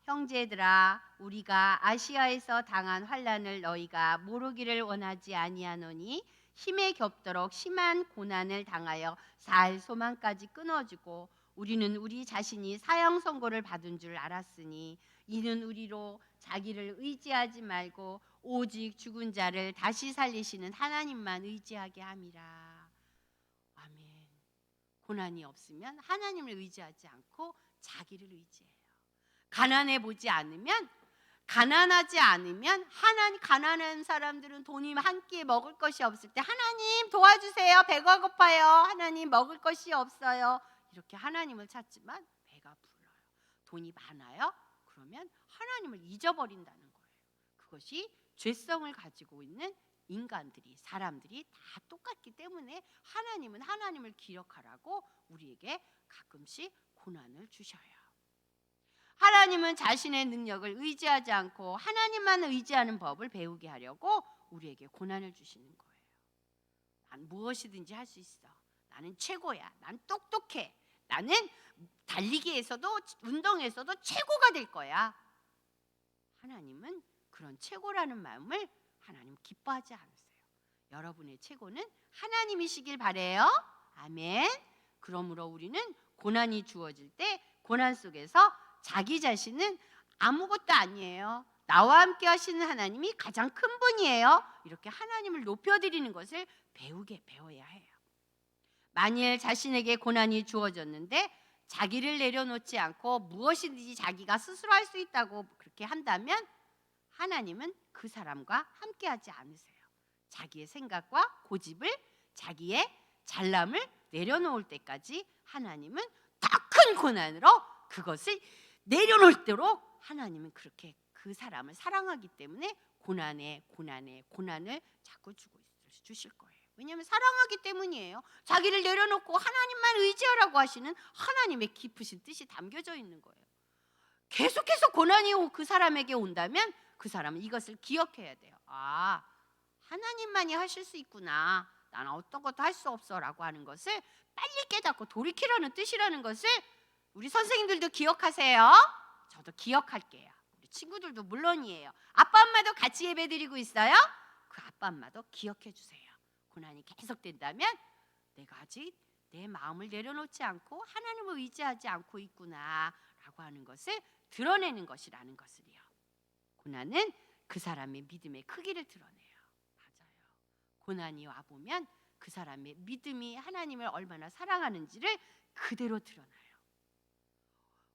형제들아, 우리가 아시아에서 당한 환난을 너희가 모르기를 원하지 아니하노니 힘에 겹도록 심한 고난을 당하여 살 소망까지 끊어지고 우리는 우리 자신이 사형 선고를 받은 줄 알았으니 이는 우리로 자기를 의지하지 말고 오직 죽은 자를 다시 살리시는 하나님만 의지하게 함이라. 아멘. 고난이 없으면 하나님을 의지하지 않고 자기를 의지해요. 가난하지 않으면 가난한 사람들은 돈이 한 끼에 먹을 것이 없을 때 하나님 도와주세요. 배가 고파요. 하나님 먹을 것이 없어요. 이렇게 하나님을 찾지만 배가 불러요. 돈이 많아요. 그러면 하나님을 잊어버린다는 거예요. 그것이 죄성을 가지고 있는 사람들이 다 똑같기 때문에 하나님은 하나님을 기억하라고 우리에게 가끔씩 고난을 주셔요. 하나님은 자신의 능력을 의지하지 않고 하나님만 의지하는 법을 배우게 하려고 우리에게 고난을 주시는 거예요. 난 무엇이든지 할 수 있어. 나는 최고야. 난 똑똑해. 나는 달리기에서도 운동에서도 최고가 될 거야. 하나님은 그런 최고라는 마음을 하나님 기뻐하지 않으세요. 여러분의 최고는 하나님이시길 바래요. 아멘. 그러므로 우리는 고난이 주어질 때 고난 속에서 자기 자신은 아무것도 아니에요. 나와 함께 하시는 하나님이 가장 큰 분이에요. 이렇게 하나님을 높여드리는 것을 배워야 해요. 만일 자신에게 고난이 주어졌는데 자기를 내려놓지 않고 무엇이든지 자기가 스스로 할 수 있다고 그렇게 한다면 하나님은 그 사람과 함께하지 않으세요. 자기의 생각과 고집을, 자기의 잘남을 내려놓을 때까지 하나님은 더 큰 고난으로 그것을 내려놓도록 하나님은 그렇게 그 사람을 사랑하기 때문에 고난을 자꾸 주실 거예요. 왜냐하면 사랑하기 때문이에요. 자기를 내려놓고 하나님만 의지하라고 하시는 하나님의 깊으신 뜻이 담겨져 있는 거예요. 계속해서 고난이 그 사람에게 온다면 그 사람은 이것을 기억해야 돼요. 아, 하나님만이 하실 수 있구나. 나는 어떤 것도 할 수 없어라고 하는 것을 빨리 깨닫고 돌이키라는 뜻이라는 것을 우리 선생님들도 기억하세요. 저도 기억할게요. 우리 친구들도 물론이에요. 아빠 엄마도 같이 예배드리고 있어요. 그 아빠 엄마도 기억해 주세요. 고난이 계속된다면 내가 아직 내 마음을 내려놓지 않고 하나님을 의지하지 않고 있구나라고 하는 것을 드러내는 것이라는 것을요. 고난은 그 사람의 믿음의 크기를 드러내요. 맞아요. 고난이 와보면 그 사람의 믿음이 하나님을 얼마나 사랑하는지를 그대로 드러나요.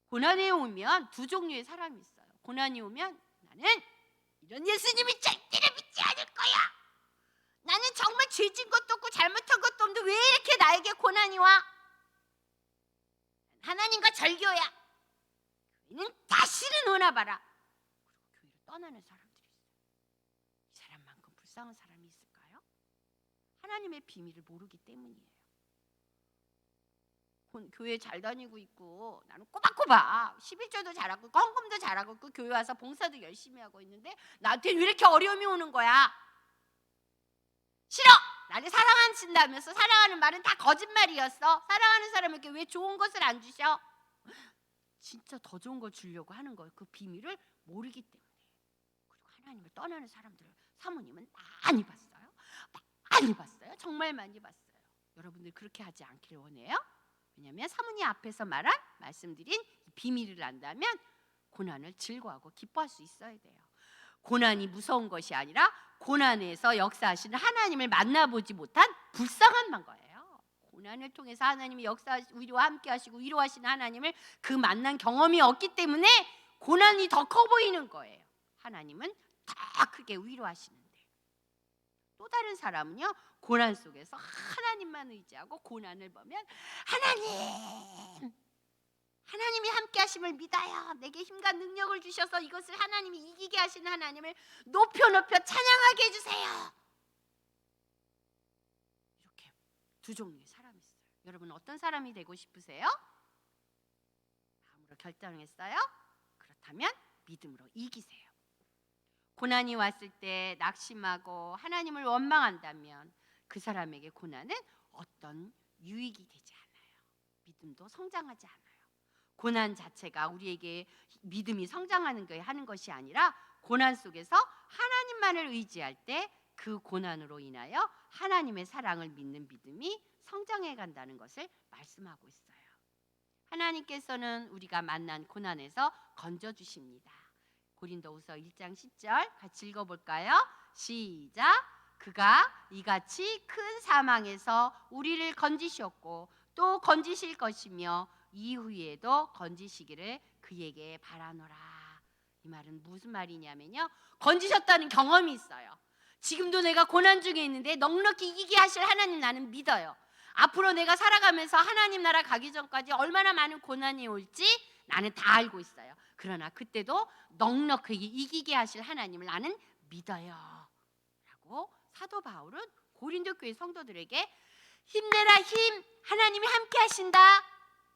고난이 오면 두 종류의 사람이 있어요. 고난이 오면 나는 이런 예수님이 절대로 믿지 않을 거야. 나는 정말 죄진 것도 없고 잘못한 것도 없는데 왜 이렇게 나에게 고난이 와? 하나님과 절교야. 교회는 다시는 오나 봐라. 그리고 교회를 떠나는 사람들이 있어요. 이 사람만큼 불쌍한 사람이 있을까요? 하나님의 비밀을 모르기 때문이에요. 교회 잘 다니고 있고 나는 꼬박꼬박 11조도 잘하고 헌금도 잘하고 그 교회 와서 봉사도 열심히 하고 있는데 나한테 왜 이렇게 어려움이 오는 거야? 싫어! 나를 사랑한다면서 사랑하는 말은 다 거짓말이었어. 사랑하는 사람에게 왜 좋은 것을 안 주셔? 진짜 더 좋은 걸 주려고 하는 거예요. 그 비밀을 모르기 때문에. 그리고 하나님을 떠나는 사람들을 사모님은 많이 봤어요. 많이 봤어요. 정말 많이 봤어요. 여러분들 그렇게 하지 않기를 원해요. 왜냐하면 사모님 앞에서 말씀드린 비밀을 안다면 고난을 즐거워하고 기뻐할 수 있어야 돼요. 고난이 무서운 것이 아니라 고난에서 역사하시는 하나님을 만나보지 못한 불쌍한 거예요. 고난을 통해서 하나님이 우리와 함께 하시고 위로하시는 하나님을 그 만난 경험이 없기 때문에 고난이 더 커 보이는 거예요. 하나님은 더 크게 위로하시는데 또 다른 사람은요, 고난 속에서 하나님만 의지하고 고난을 보면 하나님이 함께 하심을 믿어요. 내게 힘과 능력을 주셔서 이것을 하나님이 이기게 하시는 하나님을 높여 찬양하게 해주세요. 이렇게 두 종류의 사람이 있어요. 여러분 어떤 사람이 되고 싶으세요? 마음으로 결정했어요? 그렇다면 믿음으로 이기세요. 고난이 왔을 때 낙심하고 하나님을 원망한다면 그 사람에게 고난은 어떤 유익이 되지 않아요. 믿음도 성장하지 않아요. 고난 자체가 우리에게 믿음이 성장하는 게 하는 것이 아니라 고난 속에서 하나님만을 의지할 때 그 고난으로 인하여 하나님의 사랑을 믿는 믿음이 성장해 간다는 것을 말씀하고 있어요. 하나님께서는 우리가 만난 고난에서 건져 주십니다. 고린도후서 1장 10절 같이 읽어볼까요? 시작. 그가 이같이 큰 사망에서 우리를 건지셨고 또 건지실 것이며 이후에도 건지시기를 그에게 바라노라. 이 말은 무슨 말이냐면요, 건지셨다는 경험이 있어요. 지금도 내가 고난 중에 있는데 넉넉히 이기게 하실 하나님 나는 믿어요. 앞으로 내가 살아가면서 하나님 나라 가기 전까지 얼마나 많은 고난이 올지 나는 다 알고 있어요. 그러나 그때도 넉넉하게 이기게 하실 하나님을 나는 믿어요 라고 사도 바울은 고린도 교회 성도들에게 힘내라 힘, 하나님이 함께 하신다.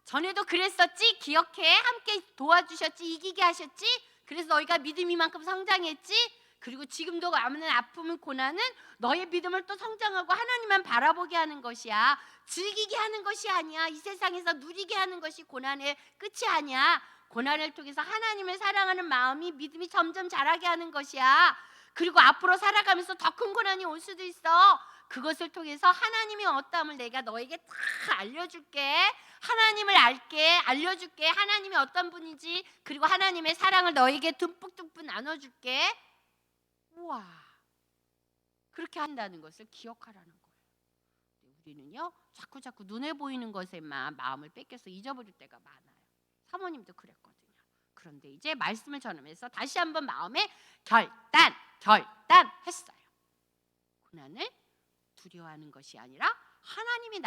전에도 그랬었지, 기억해. 함께 도와주셨지, 이기게 하셨지. 그래서 너희가 믿음이 만큼 성장했지. 그리고 지금도 남는 아픔은 고난은 너의 믿음을 또 성장하고 하나님만 바라보게 하는 것이야. 즐기게 하는 것이 아니야. 이 세상에서 누리게 하는 것이 고난의 끝이 아니야. 고난을 통해서 하나님을 사랑하는 마음이 믿음이 점점 자라게 하는 것이야. 그리고 앞으로 살아가면서 더 큰 고난이 올 수도 있어. 그것을 통해서 하나님의 어떠함을 내가 너에게 다 알려줄게. 하나님을 알려줄게. 하나님이 어떤 분인지, 그리고 하나님의 사랑을 너에게 듬뿍듬뿍 나눠줄게. 우와, 그렇게 한다는 것을 기억하라는 거예요. 우리는요, 자꾸 눈에 보이는 것에만 마음을 뺏겨서 잊어버릴 때가 많아요. 사모님도 그랬거든요. 그런데 이제 말씀을 전하면서 다시 한번 마음에 결단했어요. 고난을 두려워하는 것이 아니라 하나님이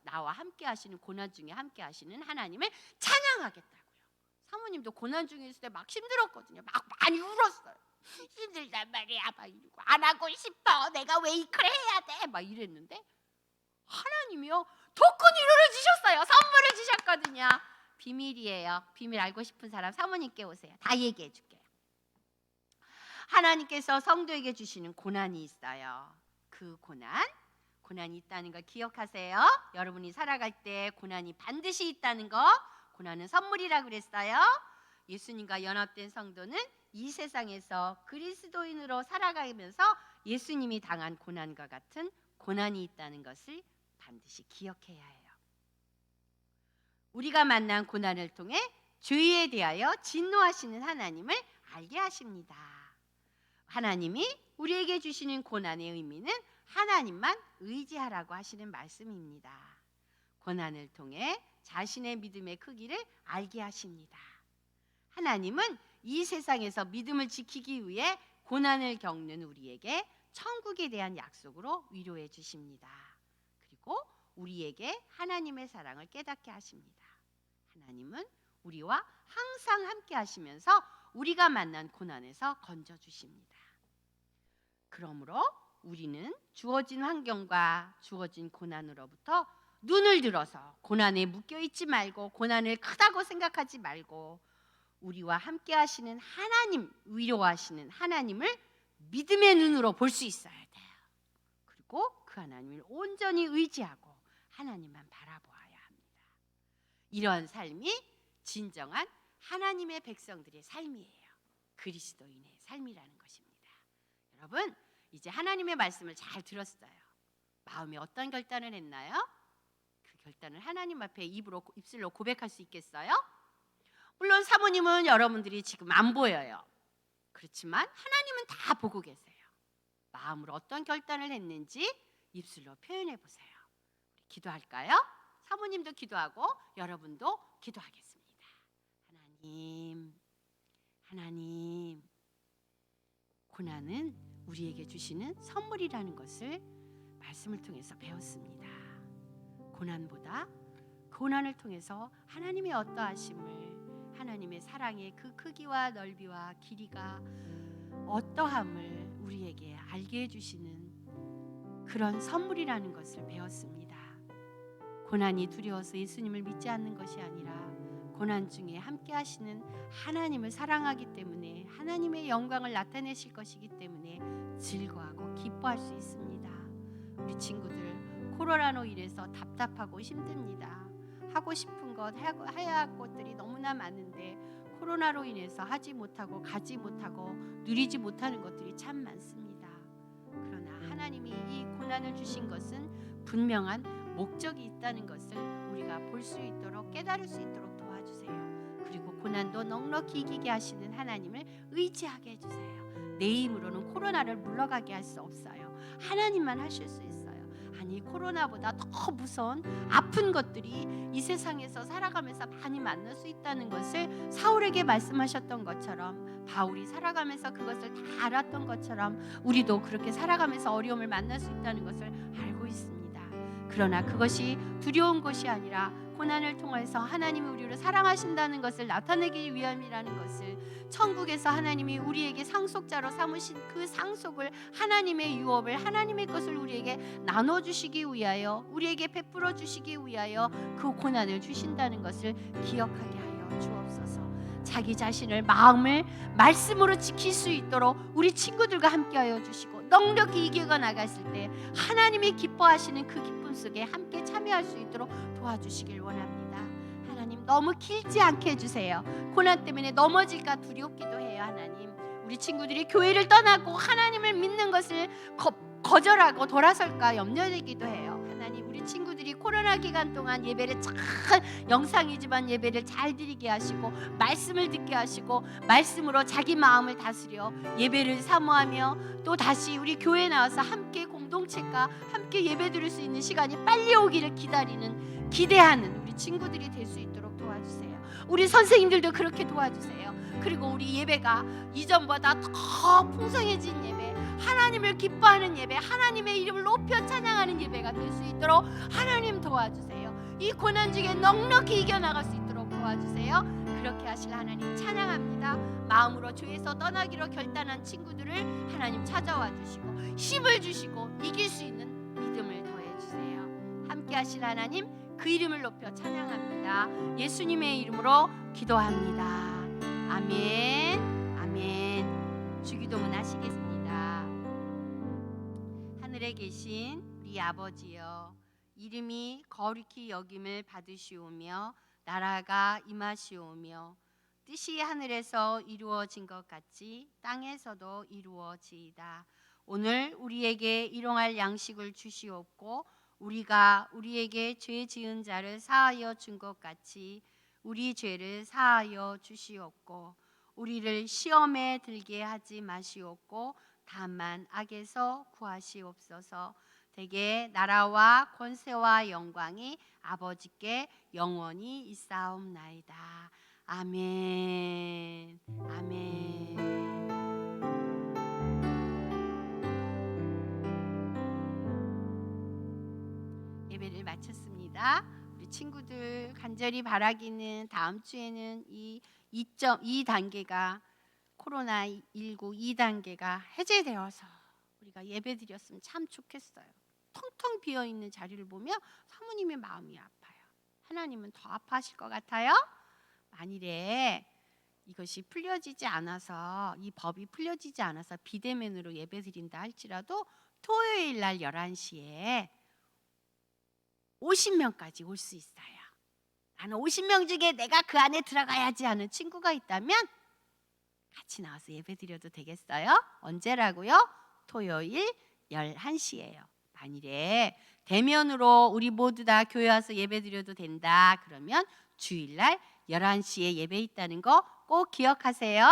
나와 함께 하시는, 고난 중에 함께 하시는 하나님을 찬양하겠다고요. 사모님도 고난 중에 있을 때 막 힘들었거든요. 막 많이 울었어요. 힘들단 말이야. 막 이러고 안 하고 싶어. 내가 왜 그래 해야 돼? 막 이랬는데 하나님이요, 독군 위로를 주셨어요. 선물을 주셨거든요. 비밀이에요. 비밀 알고 싶은 사람 사모님께 오세요. 다 얘기해 줄게요. 하나님께서 성도에게 주시는 고난이 있어요. 그 고난이 있다는 거 기억하세요. 여러분이 살아갈 때 고난이 반드시 있다는 거, 고난은 선물이라고 그랬어요. 예수님과 연합된 성도는 이 세상에서 그리스도인으로 살아가면서 예수님이 당한 고난과 같은 고난이 있다는 것을 반드시 기억해야 해요. 우리가 만난 고난을 통해 죄에 대하여 진노하시는 하나님을 알게 하십니다. 하나님이 우리에게 주시는 고난의 의미는 하나님만 의지하라고 하시는 말씀입니다. 고난을 통해 자신의 믿음의 크기를 알게 하십니다. 하나님은 이 세상에서 믿음을 지키기 위해 고난을 겪는 우리에게 천국에 대한 약속으로 위로해 주십니다. 그리고 우리에게 하나님의 사랑을 깨닫게 하십니다. 하나님은 우리와 항상 함께 하시면서 우리가 만난 고난에서 건져 주십니다. 그러므로 우리는 주어진 환경과 주어진 고난으로부터 눈을 들어서 고난에 묶여 있지 말고 고난을 크다고 생각하지 말고 우리와 함께 하시는 하나님, 위로하시는 하나님을 믿음의 눈으로 볼 수 있어야 돼요. 그리고 그 하나님을 온전히 의지하고 하나님만 바라보아야 합니다. 이런 삶이 진정한 하나님의 백성들의 삶이에요. 그리스도인의 삶이라는 것입니다. 여러분, 이제 하나님의 말씀을 잘 들었어요. 마음에 어떤 결단을 했나요? 그 결단을 하나님 앞에 입술로 고백할 수 있겠어요? 물론 사모님은 여러분들이 지금 안 보여요. 그렇지만 하나님은 다 보고 계세요. 마음으로 어떤 결단을 했는지 입술로 표현해 보세요. 우리 기도할까요? 사모님도 기도하고 여러분도 기도하겠습니다. 하나님, 고난은 우리에게 주시는 선물이라는 것을 말씀을 통해서 배웠습니다. 고난보다 고난을 통해서 하나님의 어떠하심을, 하나님의 사랑의 그 크기와 넓이와 길이가 어떠함을 우리에게 알게 해주시는 그런 선물이라는 것을 배웠습니다. 고난이 두려워서 예수님을 믿지 않는 것이 아니라 고난 중에 함께 하시는 하나님을 사랑하기 때문에 하나님의 영광을 나타내실 것이기 때문에 즐거워하고 기뻐할 수 있습니다. 우리 친구들 코로나로 인해서 답답하고 힘듭니다. 하고 싶은 것, 해야 할 것들이 너무나 많은데 코로나로 인해서 하지 못하고 가지 못하고 누리지 못하는 것들이 참 많습니다. 그러나 하나님이 이 고난을 주신 것은 분명한 목적이 있다는 것을 우리가 볼 수 있도록 깨달을 수 있도록 도와주세요. 그리고 고난도 넉넉히 이기게 하시는 하나님을 의지하게 해주세요. 내 힘으로는 코로나를 물러가게 할 수 없어요. 하나님만 하실 수 있어요. 아니, 코로나보다 더 무서운 아픈 것들이 이 세상에서 살아가면서 많이 만날 수 있다는 것을 사울에게 말씀하셨던 것처럼, 바울이 살아가면서 그것을 다 알았던 것처럼 우리도 그렇게 살아가면서 어려움을 만날 수 있다는 것을 알고 있습니다. 그러나 그것이 두려운 것이 아니라 고난을 통해서 하나님이 우리를 사랑하신다는 것을 나타내기 위함이라는 것을, 천국에서 하나님이 우리에게 상속자로 삼으신 그 상속을, 하나님의 유업을, 하나님의 것을 우리에게 나눠주시기 위하여, 우리에게 베풀어 주시기 위하여 그 고난을 주신다는 것을 기억하게 하여 주옵소서. 자기 자신을, 마음을 말씀으로 지킬 수 있도록 우리 친구들과 함께하여 주시고, 넉넉히 이겨가 나갔을 때 하나님이 기뻐하시는 그 기쁨 속에 함께 참여할 수 있도록 도와주시길 원합니다. 하나님, 너무 길지 않게 해주세요. 고난 때문에 넘어질까 두렵기도 해요. 하나님, 우리 친구들이 교회를 떠나고 하나님을 믿는 것을 거절하고 돌아설까 염려되기도 해요. 하나님, 우리 친구들이 코로나 기간 동안 예배를 잘, 영상이지만 예배를 잘 드리게 하시고 말씀을 듣게 하시고 말씀으로 자기 마음을 다스려 예배를 사모하며 또 다시 우리 교회에 나와서 함께 공동체과 함께 예배 드릴 수 있는 시간이 빨리 오기를 기대하는 우리 친구들이 될 수 있도록 도와주세요. 우리 선생님들도 그렇게 도와주세요. 그리고 우리 예배가 이전보다 더 풍성해진 예배, 하나님을 기뻐하는 예배, 하나님의 이름을 높여 찬양하는 예배가 될 수 있도록 하나님 도와주세요. 이 고난 중에 넉넉히 이겨나갈 수 있도록 도와주세요. 그렇게 하실 하나님 찬양합니다. 마음으로 죄에서 떠나기로 결단한 친구들을 하나님 찾아와 주시고 힘을 주시고 이길 수 있는 믿음을 더해 주세요. 함께 하실 하나님, 그 이름을 높여 찬양합니다. 예수님의 이름으로 기도합니다. 아멘. 아멘. 주기도문 하시겠습니다. 하늘에 계신 우리 우리 아버지여, 이름이 거룩히 여김을 받으시오며 나라가 임하시오며 뜻이 하늘에서 이루어진 것 같이 땅에서도 이루어지이다. 오늘 우리에게 일용할 양식을 주시옵고 우리가 우리에게 죄 지은 자를 사하여 준 것 같이 우리 죄를 사하여 주시옵고 우리를 시험에 들게 하지 마시옵고 다만 악에서 구하시옵소서. 대개 나라와 권세와 영광이 아버지께 영원히 있사옵나이다. 아멘. 아멘. 예배를 마쳤습니다. 우리 친구들 간절히 바라기는 다음 주에는 이 2.2단계가 코로나19 2단계가 해제되어서 우리가 예배드렸으면 참 좋겠어요. 텅텅 비어있는 자리를 보며 사모님의 마음이 아파요. 하나님은 더 아파하실 것 같아요. 만일에 이것이 풀려지지 않아서 이 법이 풀려지지 않아서 비대면으로 예배드린다 할지라도 토요일 날 11시에 50명까지 올 수 있어요. 나는 50명 중에 내가 그 안에 들어가야지 하는 친구가 있다면 같이 나와서 예배드려도 되겠어요? 언제라고요? 토요일 11시예요. 만일에 대면으로 우리 모두 다 교회 와서 예배드려도 된다 그러면 주일날 11시에 예배 있다는 거 꼭 기억하세요.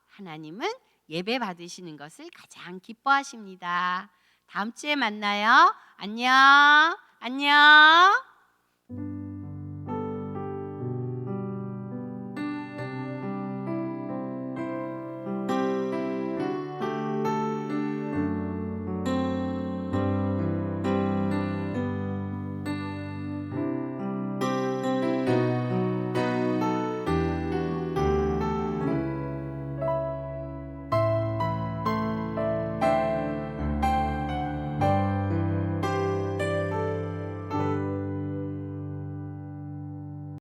하나님은 예배 받으시는 것을 가장 기뻐하십니다. 다음 주에 만나요. 안녕. 안녕.